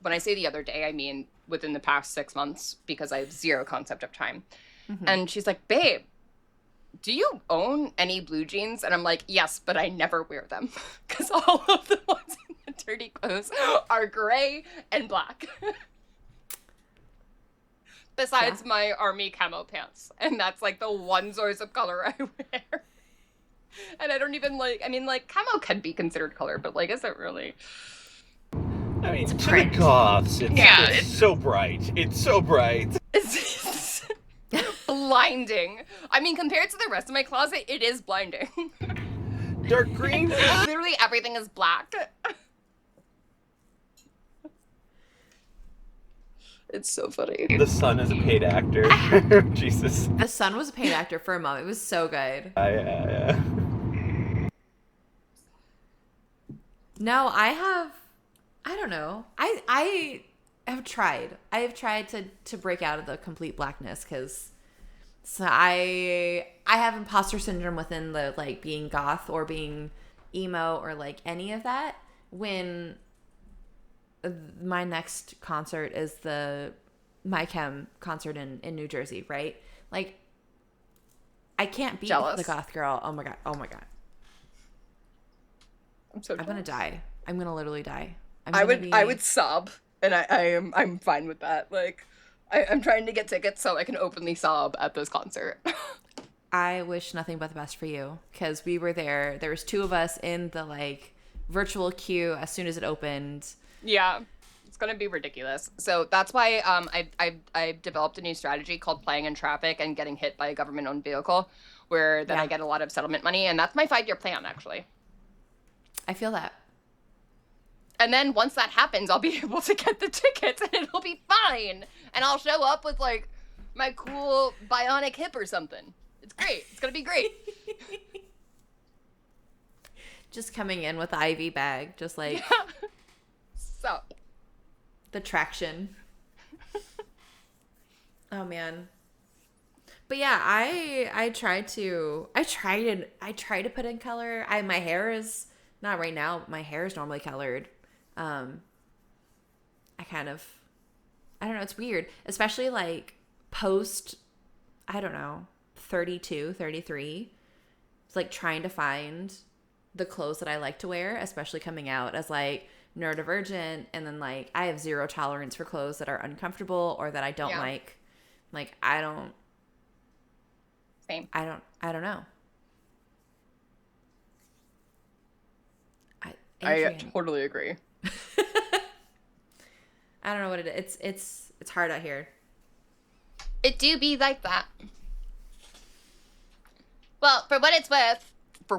when I say the other day, I mean within the past 6 months because I have zero concept of time. Mm-hmm. And she's like, babe, do you own any blue jeans? And I'm like, yes, but I never wear them because all of the ones in the dirty clothes are gray and black. Besides my army camo pants. And that's like the one source of color I wear. And I don't even camo can be considered color, but like, is it really? I mean, to the goths, it's so bright. It's so bright. It's blinding. I mean, compared to the rest of my closet, it is blinding. Dark green? Literally everything is black. It's so funny. The Sun is a paid actor. Jesus. The Sun was a paid actor for a moment. It was so good. Yeah. No, I don't know. I've tried. I have tried to break out of the complete blackness because I have imposter syndrome within the like being goth or being emo or like any of that. When my next concert is the My Chem concert in New Jersey, right? Like I can't be Jealous. the goth girl. Oh my god. Oh my god. I'm gonna die. I'm gonna literally die. I would sob, and I'm fine with that. Like, I'm trying to get tickets so I can openly sob at this concert. I wish nothing but the best for you because we were there. There was 2 of us in the like virtual queue as soon as it opened. Yeah, it's gonna be ridiculous. So that's why I developed a new strategy called playing in traffic and getting hit by a government-owned vehicle, where then I get a lot of settlement money, and that's my 5-year plan actually. I feel that. And then once that happens, I'll be able to get the tickets and it'll be fine. And I'll show up with like my cool bionic hip or something. It's great. It's gonna be great. Just coming in with the IV bag, just like So the traction. Oh man. But yeah, I try to put in color. My hair is not right now. But my hair is normally colored. I don't know. It's weird, especially like post, I don't know, 32, 33. It's like trying to find the clothes that I like to wear, especially coming out as like neurodivergent. And then like, I have zero tolerance for clothes that are uncomfortable or that I don't like. Like, same. I don't know. I totally agree. I don't know what it is. It's hard out here. It do be like that. Well, for what it's worth, for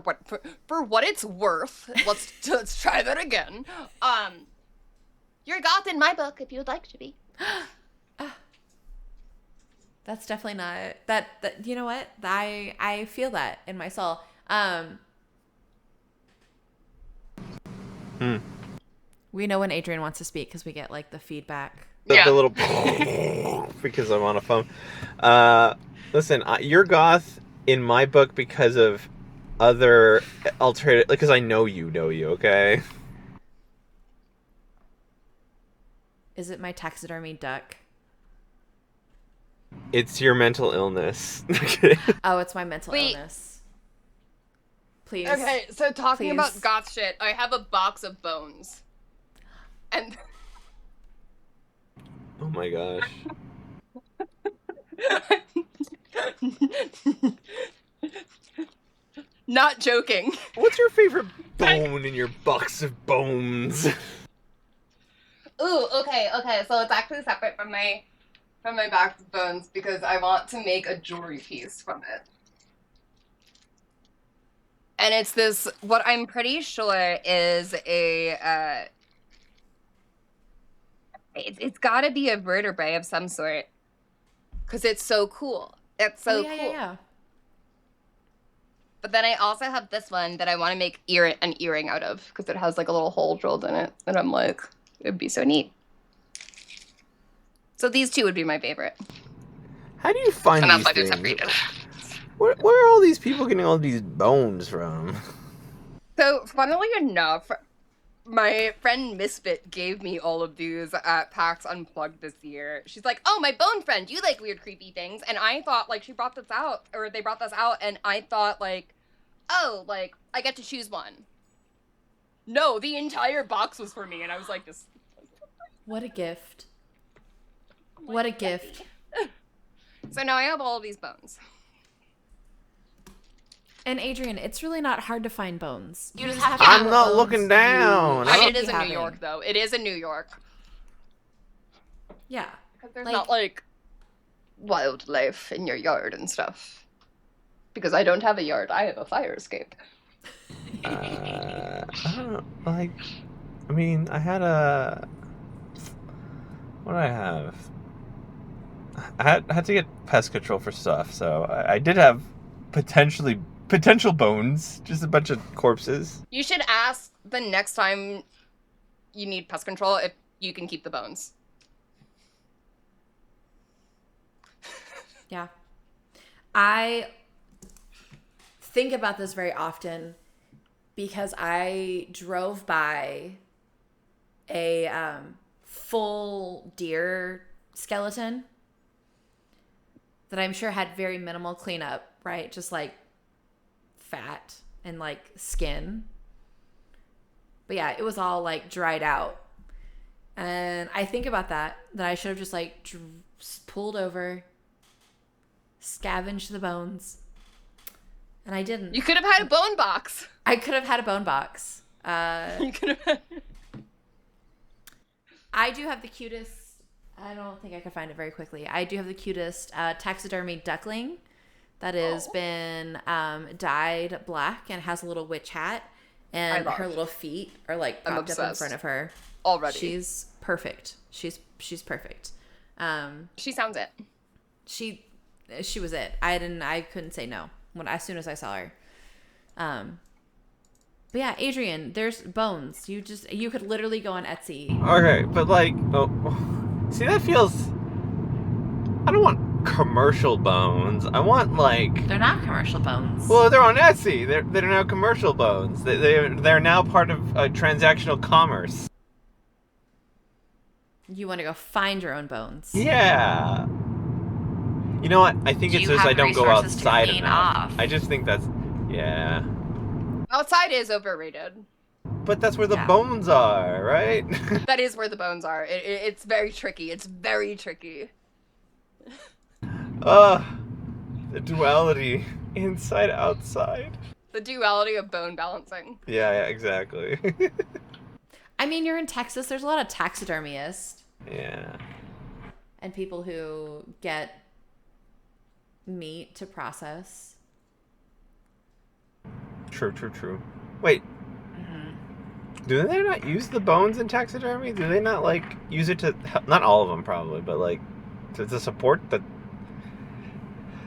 what it's worth, let's try that again. You're goth in my book if you would like to be. That's definitely not that. You know what? I feel that in my soul. We know when Adrian wants to speak because we get like the feedback. The little because I'm on a phone. Listen, you're goth in my book because of other alternative. Because I know you, okay? Is it my taxidermy duck? It's your mental illness. Oh, it's my mental illness. Please. Okay, so talking about goth shit, I have a box of bones. And oh my gosh. Not joking. What's your favorite bone in your box of bones? Ooh, okay. So it's actually separate from my box of bones because I want to make a jewelry piece from it. And it's this, what I'm pretty sure is a, it's gotta be a vertebrae of some sort. Because it's so cool. It's so cool. Yeah. But then I also have this one that I want to make an earring out of. Because it has like a little hole drilled in it. And I'm like, it would be so neat. So these 2 would be my favorite. How do you find these things? Where are all these people getting all these bones from? So, funnily enough, my friend Misfit gave me all of these at PAX Unplugged this year. She's like, oh, my bone friend, you like weird, creepy things. And I thought, like, they brought this out, and I thought, like, oh, like, I get to choose one. No, the entire box was for me, and I was like, this. What a gift. What a gift. So now I have all of these bones. And Adrian, it's really not hard to find bones. You just have to. I'm not looking down. It is in New York, though. It is in New York. Yeah. Because there's not, like, wildlife in your yard and stuff. Because I don't have a yard. I have a fire escape. I don't know. Like, I mean, I had a... What did I have? I had to get pest control for stuff, so I did have potential bones, just a bunch of corpses. You should ask the next time you need pest control if you can keep the bones. Yeah. I think about this very often because I drove by a full deer skeleton that I'm sure had very minimal cleanup, right? Just like fat and like skin. But yeah, it was all like dried out. And I think about that I should have just like pulled over, scavenged the bones. And I didn't. You could have had a bone box. I could have had a bone box. You could have had... I do have the cutest, I don't think I could find it very quickly. I do have the cutest taxidermy duckling that has been dyed black and has a little witch hat. And her little feet are like propped up in front of her. Already. She's perfect. She's perfect. She sounds it. She was it. I couldn't say no as soon as I saw her. But yeah, Adrian, there's bones. You could literally go on Etsy. Okay, but like, see, that feels. I don't want commercial bones. I want like. They're not commercial bones. Well, they're on Etsy. They're now commercial bones. They're now part of transactional commerce. You want to go find your own bones. Yeah. You know what? I think it's just I don't go outside enough. I just think that's, yeah. Outside is overrated. But that's where the bones are, right? That is where the bones are. It's very tricky. It's very tricky. The duality, inside, outside. The duality of bone balancing. Yeah, exactly. I mean, you're in Texas. There's a lot of taxidermists. Yeah. And people who get meat to process. True. Wait. Mm-hmm. Do they not use the bones in taxidermy? Do they not, like, use it to... Not all of them, probably, but, like, to support the...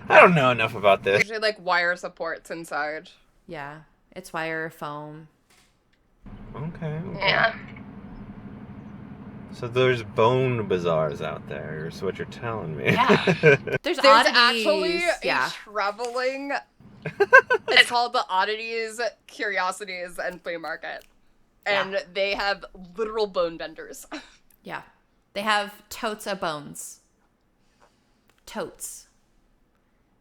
I don't know enough about this. Usually, like, wire supports inside. Yeah. It's wire, foam. Okay. Yeah. So there's bone bazaars out there, is what you're telling me. Yeah. There's actually a traveling... It's called the Oddities, Curiosities, and Flea Market. And they have literal bone vendors. Yeah. They have totes of bones. Totes.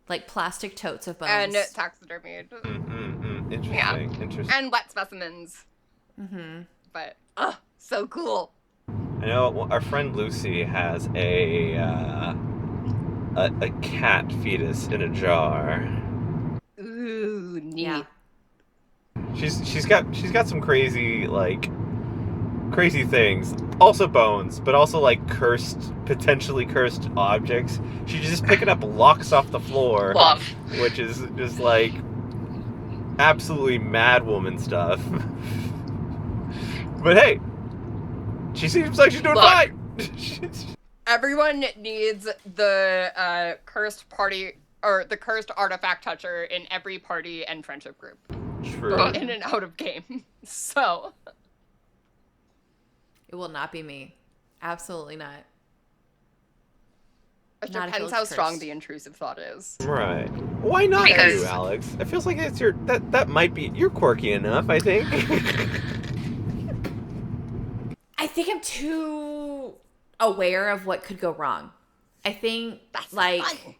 Like plastic totes of bones. And taxidermy. Interesting. Yeah. Interesting. And wet specimens. Mm-hmm. But, so cool. I know our friend Lucy has a cat fetus in a jar. Ooh, neat. Yeah. She's got some crazy things. Also bones, but also like potentially cursed objects. She's just picking up locks off the floor. Love. Which is just like absolutely mad woman stuff. But hey, she seems like she's doing fine. Everyone needs the cursed party or the cursed artifact toucher in every party and friendship group. True. Both in and out of game. So. It will not be me. Absolutely not. It depends how strong the intrusive thought is. Right. Why not you, Alex? It feels like it's that might be, you're quirky enough, I think. I think I'm too aware of what could go wrong. I think that's like fun.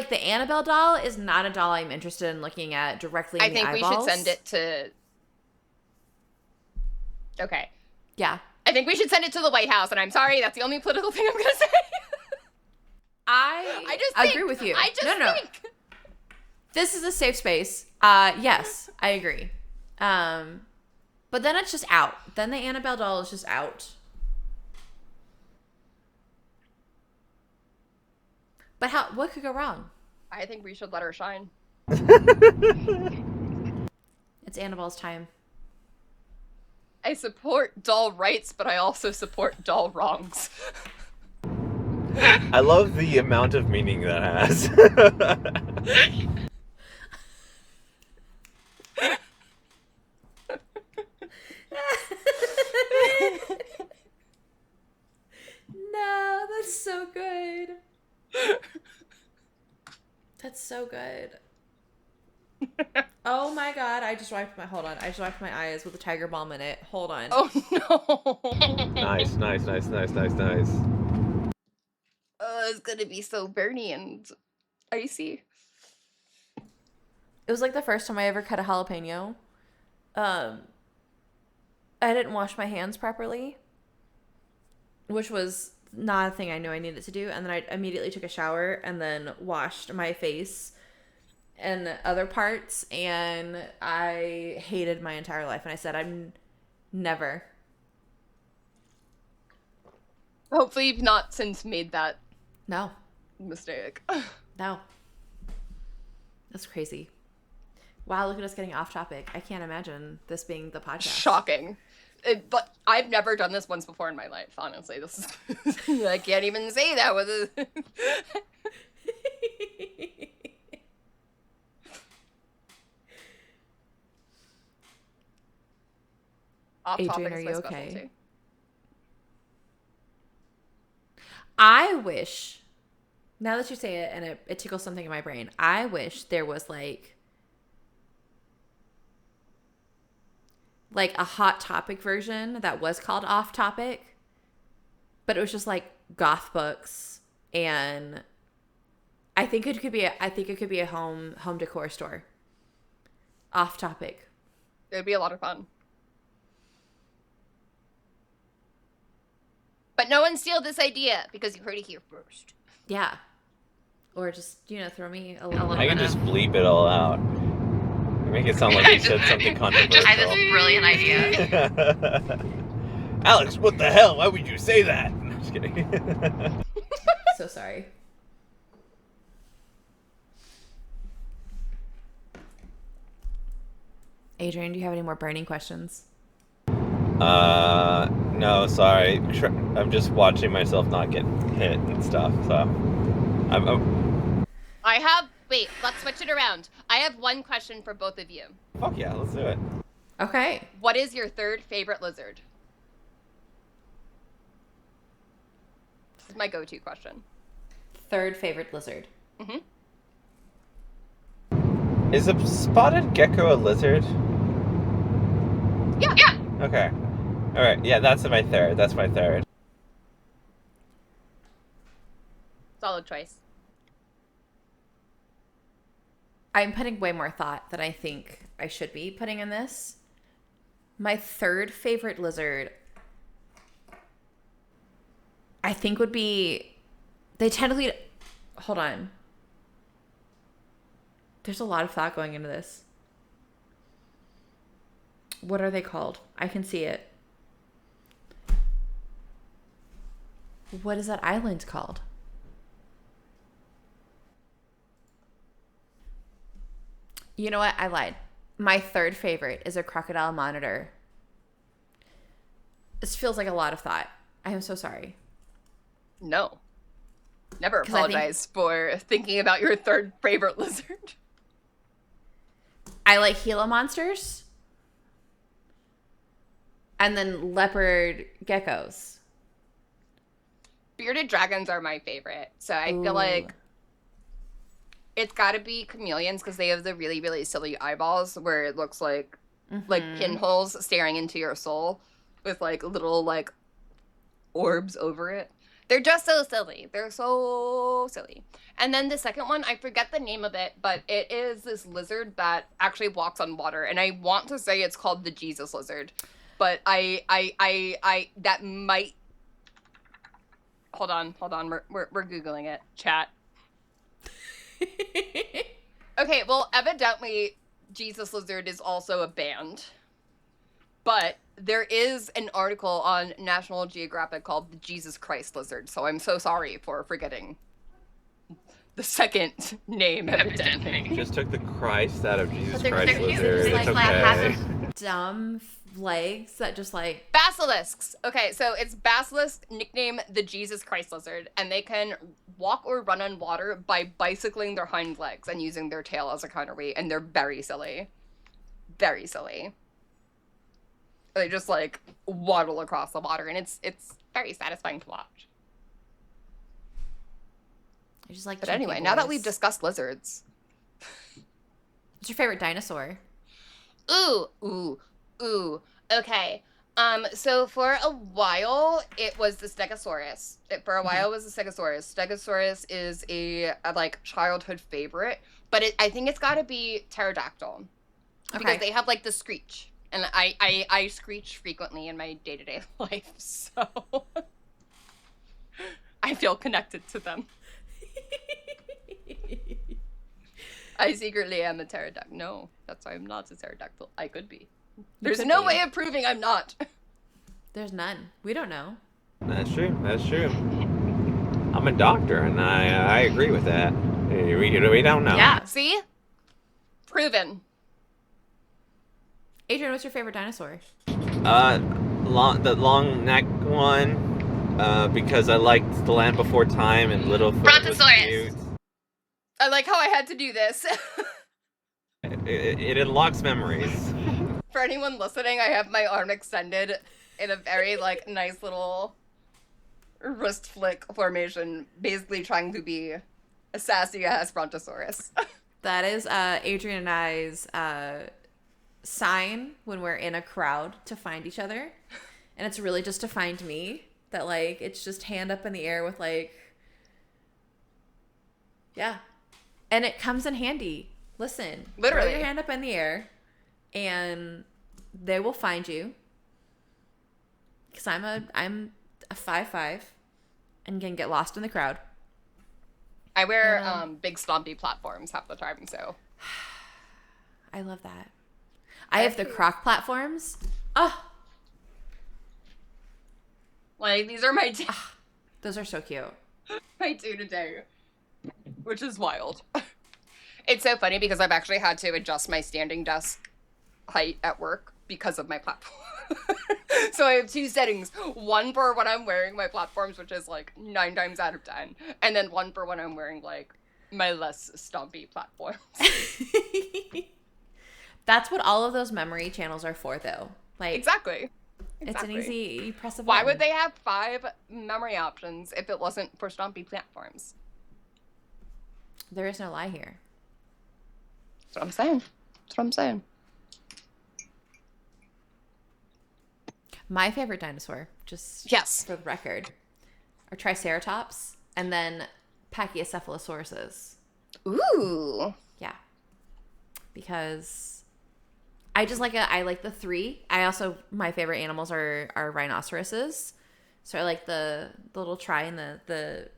The Annabelle doll is not a doll I'm interested in looking at directly in the eyeballs. I think we should send it to... Okay. Yeah. I think we should send it to the White House, and I'm sorry, that's the only political thing I'm going to say. I just agree with you. I just think. This is a safe space. Yes, I agree. But then it's just out. Then the Annabelle doll is just out. But what could go wrong? I think we should let her shine. It's Annabelle's time. I support doll rights, but I also support doll wrongs. I love the amount of meaning that has. No, that's so good. It's so good. Oh my god, I just wiped my eyes with a tiger balm in it. Hold on. Oh no. Nice. Oh, it's gonna be so burny and icy. It was like the first time I ever cut a jalapeno. I didn't wash my hands properly, which was not a thing I knew I needed to do. And then I immediately took a shower and then washed my face and other parts. And I hated my entire life. And I said, I'm never. Hopefully you've not since made that No. mistake. No. That's crazy. Wow, look at us getting off topic. I can't imagine this being the podcast. Shocking. But I've never done this once before in my life, honestly. This is I can't even say that with a off Adrian, topic are is you my okay? specialty. I wish, now that you say it and it tickles something in my brain, I wish there was like a hot topic version that was called Off Topic, but it was just like goth books, and I think it could be a home decor store. Off Topic. It would be a lot of fun. But no one steal this idea because you heard it here first. Yeah. Or just, throw me a little I can just bleep it all out. Make it sound like you said something controversial. I have this brilliant idea. Alex, what the hell? Why would you say that? I'm just kidding. So sorry. Adrian, do you have any more burning questions? No, sorry. I'm just watching myself not get hit and stuff, so. Wait, let's switch it around. I have one question for both of you. Fuck yeah, let's do it. Okay. What is your third favorite lizard? This is my go-to question. Third favorite lizard. Mm-hmm. Is a spotted gecko a lizard? Yeah. Okay. Alright, yeah, that's my third. Solid choice. I'm putting way more thought than I think I should be putting in this. My third favorite lizard, I think, would be... They tend to lead... Hold on. There's a lot of thought going into this. What are they called? I can see it. What is that island called? You know what? I lied. My third favorite is a crocodile monitor. This feels like a lot of thought. I am so sorry. No. Never 'Cause I think- apologize for thinking about your third favorite lizard. I like Gila monsters. And then leopard geckos. Bearded dragons are my favorite. So I feel like it's got to be chameleons because they have the really, really silly eyeballs where it looks like pinholes staring into your soul with like little like orbs over it. They're just so silly. They're so silly. And then the second one, I forget the name of it, but it is this lizard that actually walks on water. And I want to say it's called the Jesus lizard. But I that might... Hold on. We're Googling it. Chat. Okay, well, evidently, Jesus Lizard is also a band. But there is an article on National Geographic called the Jesus Christ Lizard, so I'm so sorry for forgetting the second name, evidently. Just took the Christ out of Jesus They're Christ cute. lizard. Just It's okay. have dumb legs that just like... Basilisks. Okay, so it's basilisk, nicknamed the Jesus Christ Lizard, and they can walk or run on water by bicycling their hind legs and using their tail as a counterweight, and they're very silly. Very silly. They just like waddle across the water, and it's very satisfying to watch. I just like. But chunky anyway, now that we've boys. discussed lizards. What's your favorite dinosaur? Ooh. Okay. So for a while, it was the Stegosaurus. For a while, it was the Stegosaurus. Stegosaurus is a like childhood favorite, but I think it's got to be pterodactyl because they have like the screech, and I screech frequently in my day-to-day life, so I feel connected to them. I secretly am a pterodactyl. No, that's why I'm not a pterodactyl. I could be. There's no way of proving I'm not. There's none. We don't know. That's true. I'm a doctor, and I agree with that. We don't know. Yeah, see? Proven. Adrian, what's your favorite dinosaur? The long neck one, because I liked The Land Before Time and Littlefoot was cute. I like how I had to do this. It unlocks memories. For anyone listening, I have my arm extended in a very, like, nice little wrist flick formation, basically trying to be a sassy-ass Brontosaurus. That is Adrian and I's sign when we're in a crowd to find each other. And it's really just to find me. That, like, it's just hand up in the air with, like... Yeah. And it comes in handy. Listen. Literally. Throw your hand up in the air, and they will find you. Because I'm a 5'5", and can get lost in the crowd. I wear big stompy platforms half the time, so... I love that. I have the croc platforms. Oh! Like, these are my... Those are so cute. My day-to-day. Which is wild. It's so funny because I've actually had to adjust my standing desk height at work because of my platform. So I have two settings. One for when I'm wearing my platforms, which is like 9 times out of 10. And then one for when I'm wearing like my less stompy platforms. That's what all of those memory channels are for, though. Like Exactly. It's an easy, you press a button. Why would they have 5 memory options if it wasn't for stompy platforms? There is no lie here. That's what I'm saying. My favorite dinosaur, just for the record, are Triceratops and then Pachycephalosauruses. Ooh. Yeah. Because I just I like the 3. My favorite animals are rhinoceroses. So I like the little tri and the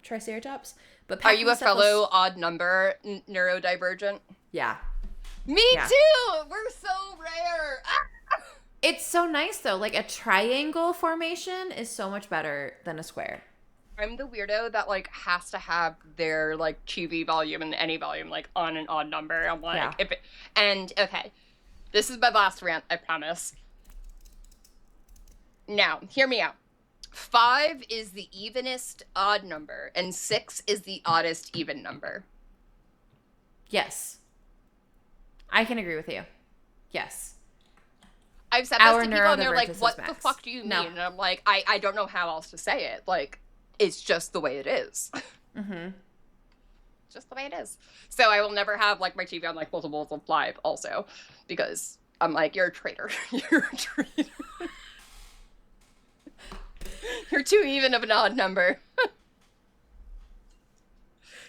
Triceratops. But are you a fellow odd number neurodivergent? Yeah. Me too! We're so rare! It's so nice, though. Like, a triangle formation is so much better than a square. I'm the weirdo that, like, has to have their, like, chibi volume and any volume, like, on an odd number. I'm like, okay, this is my last rant, I promise. Now, hear me out. 5 is the evenest odd number, and 6 is the oddest even number. Yes. I can agree with you. Yes. I've said this to people, and they're like, what the fuck do you mean? No. And I'm like, I don't know how else to say it. Like, it's just the way it is. Mm-hmm. Just the way it is. So I will never have, like, my TV on, like, multiples of 5 also, because I'm like, you're a traitor. You're a traitor. You're too even of an odd number.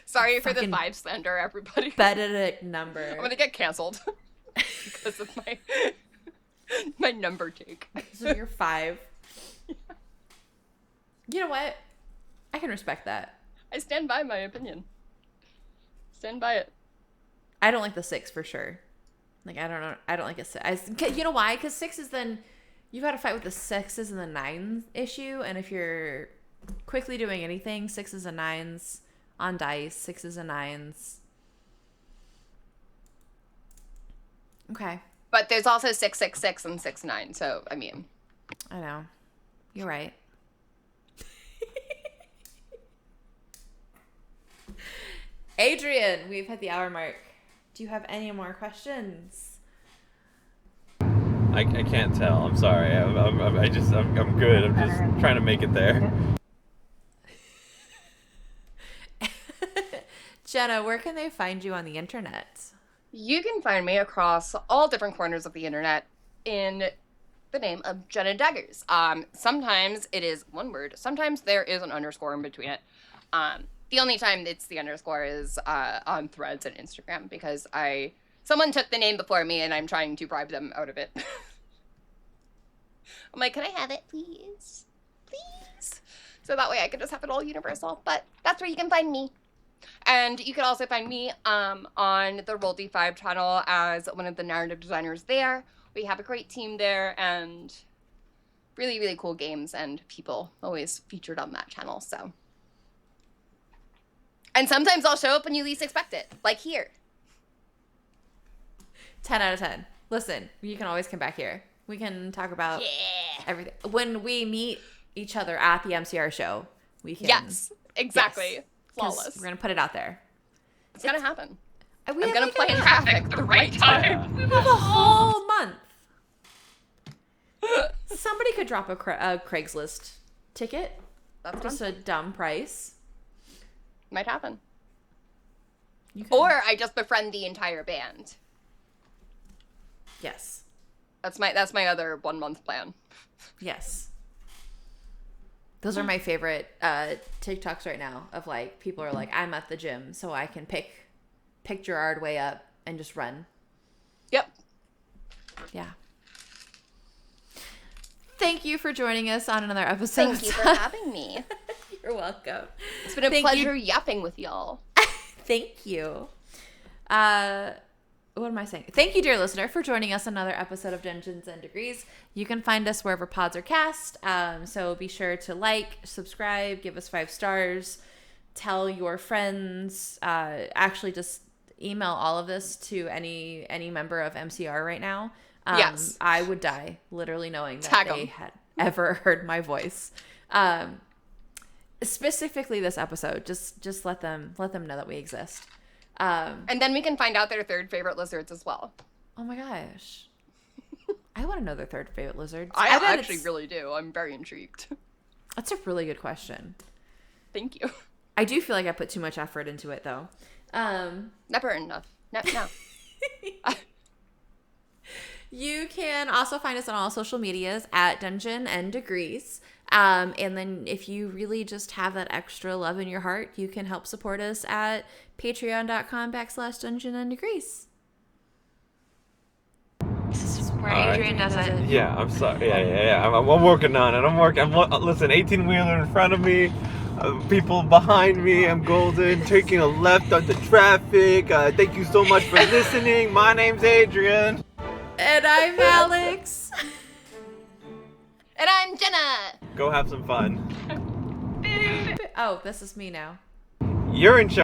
Sorry for the 5 slander, everybody. Pathetic number. I'm gonna get canceled because of my number take. So you're 5. You know what? I can respect that. I stand by my opinion. Stand by it. I don't like the 6 for sure. Like, I don't know. I don't like a 6. You know why? Because 6 is then... You've got to fight with the 6s and the 9s issue. And if you're quickly doing anything, 6s and 9s on dice, 6s and 9s. Okay. But there's also 666 and 69. So, I mean. I know. You're right. Adrian, we've hit the hour mark. Do you have any more questions? I can't tell. I'm sorry. I'm good. I'm just trying to make it there. Jenna, where can they find you on the internet? You can find me across all different corners of the internet in the name of Jenna Daggers. Sometimes it is one word. Sometimes there is an underscore in between it. The only time it's the underscore is on Threads and Instagram because someone took the name before me and I'm trying to bribe them out of it. I'm like, can I have it, please? Please? So that way I can just have it all universal. But that's where you can find me. And you can also find me on the Roll D5 channel as one of the narrative designers there. We have a great team there and really, really cool games and people always featured on that channel. So, and sometimes I'll show up when you least expect it, like here. 10 out of 10. Listen, you can always come back here. We can talk about everything. When we meet each other at the MCR show, we can. Yes, exactly. Yes. Flawless. We're going to put it out there. It's going to happen. I'm going to play in traffic at the right time. We have a whole month. Somebody could drop a Craigslist ticket. That's just a dumb price. Might happen. You can. Or I just befriend the entire band. Yes. That's my other 1 month plan. Yes. Those are my favorite TikToks right now of like people are like, I'm at the gym so I can pick Gerard way up and just run. Yep. Yeah. Thank you for joining us on another episode. Thank you for having me. You're welcome. It's been a pleasure yapping with y'all. Thank you. What am I saying? Thank you, dear listener, for joining us on another episode of Dungeons and Degrees. You can find us wherever pods are cast. So be sure to like, subscribe, give us 5 stars, tell your friends. Actually, just email all of this to any member of MCR right now. Yes. I would die literally knowing that Tag they 'em. had ever heard my voice. Specifically this episode, just let them know that we exist. And then we can find out their third favorite lizards as well. Oh my gosh. I want to know their third favorite lizards. I actually really do. I'm very intrigued. That's a really good question. Thank you. I do feel like I put too much effort into it though. Never enough. No. You can also find us on all social medias at Dungeon and Degrees. And then if you really just have that extra love in your heart, you can help support us at patreon.com/Dungeon and Degrees. This is where Adrian does it. Yeah, I'm sorry. Yeah. I'm working on it. Listen, 18-wheeler in front of me, people behind me. I'm golden, taking a left onto traffic. Thank you so much for listening. My name's Adrian. And I'm Alex. And I'm Jenna. Go have some fun. Oh, this is me now. You're in charge.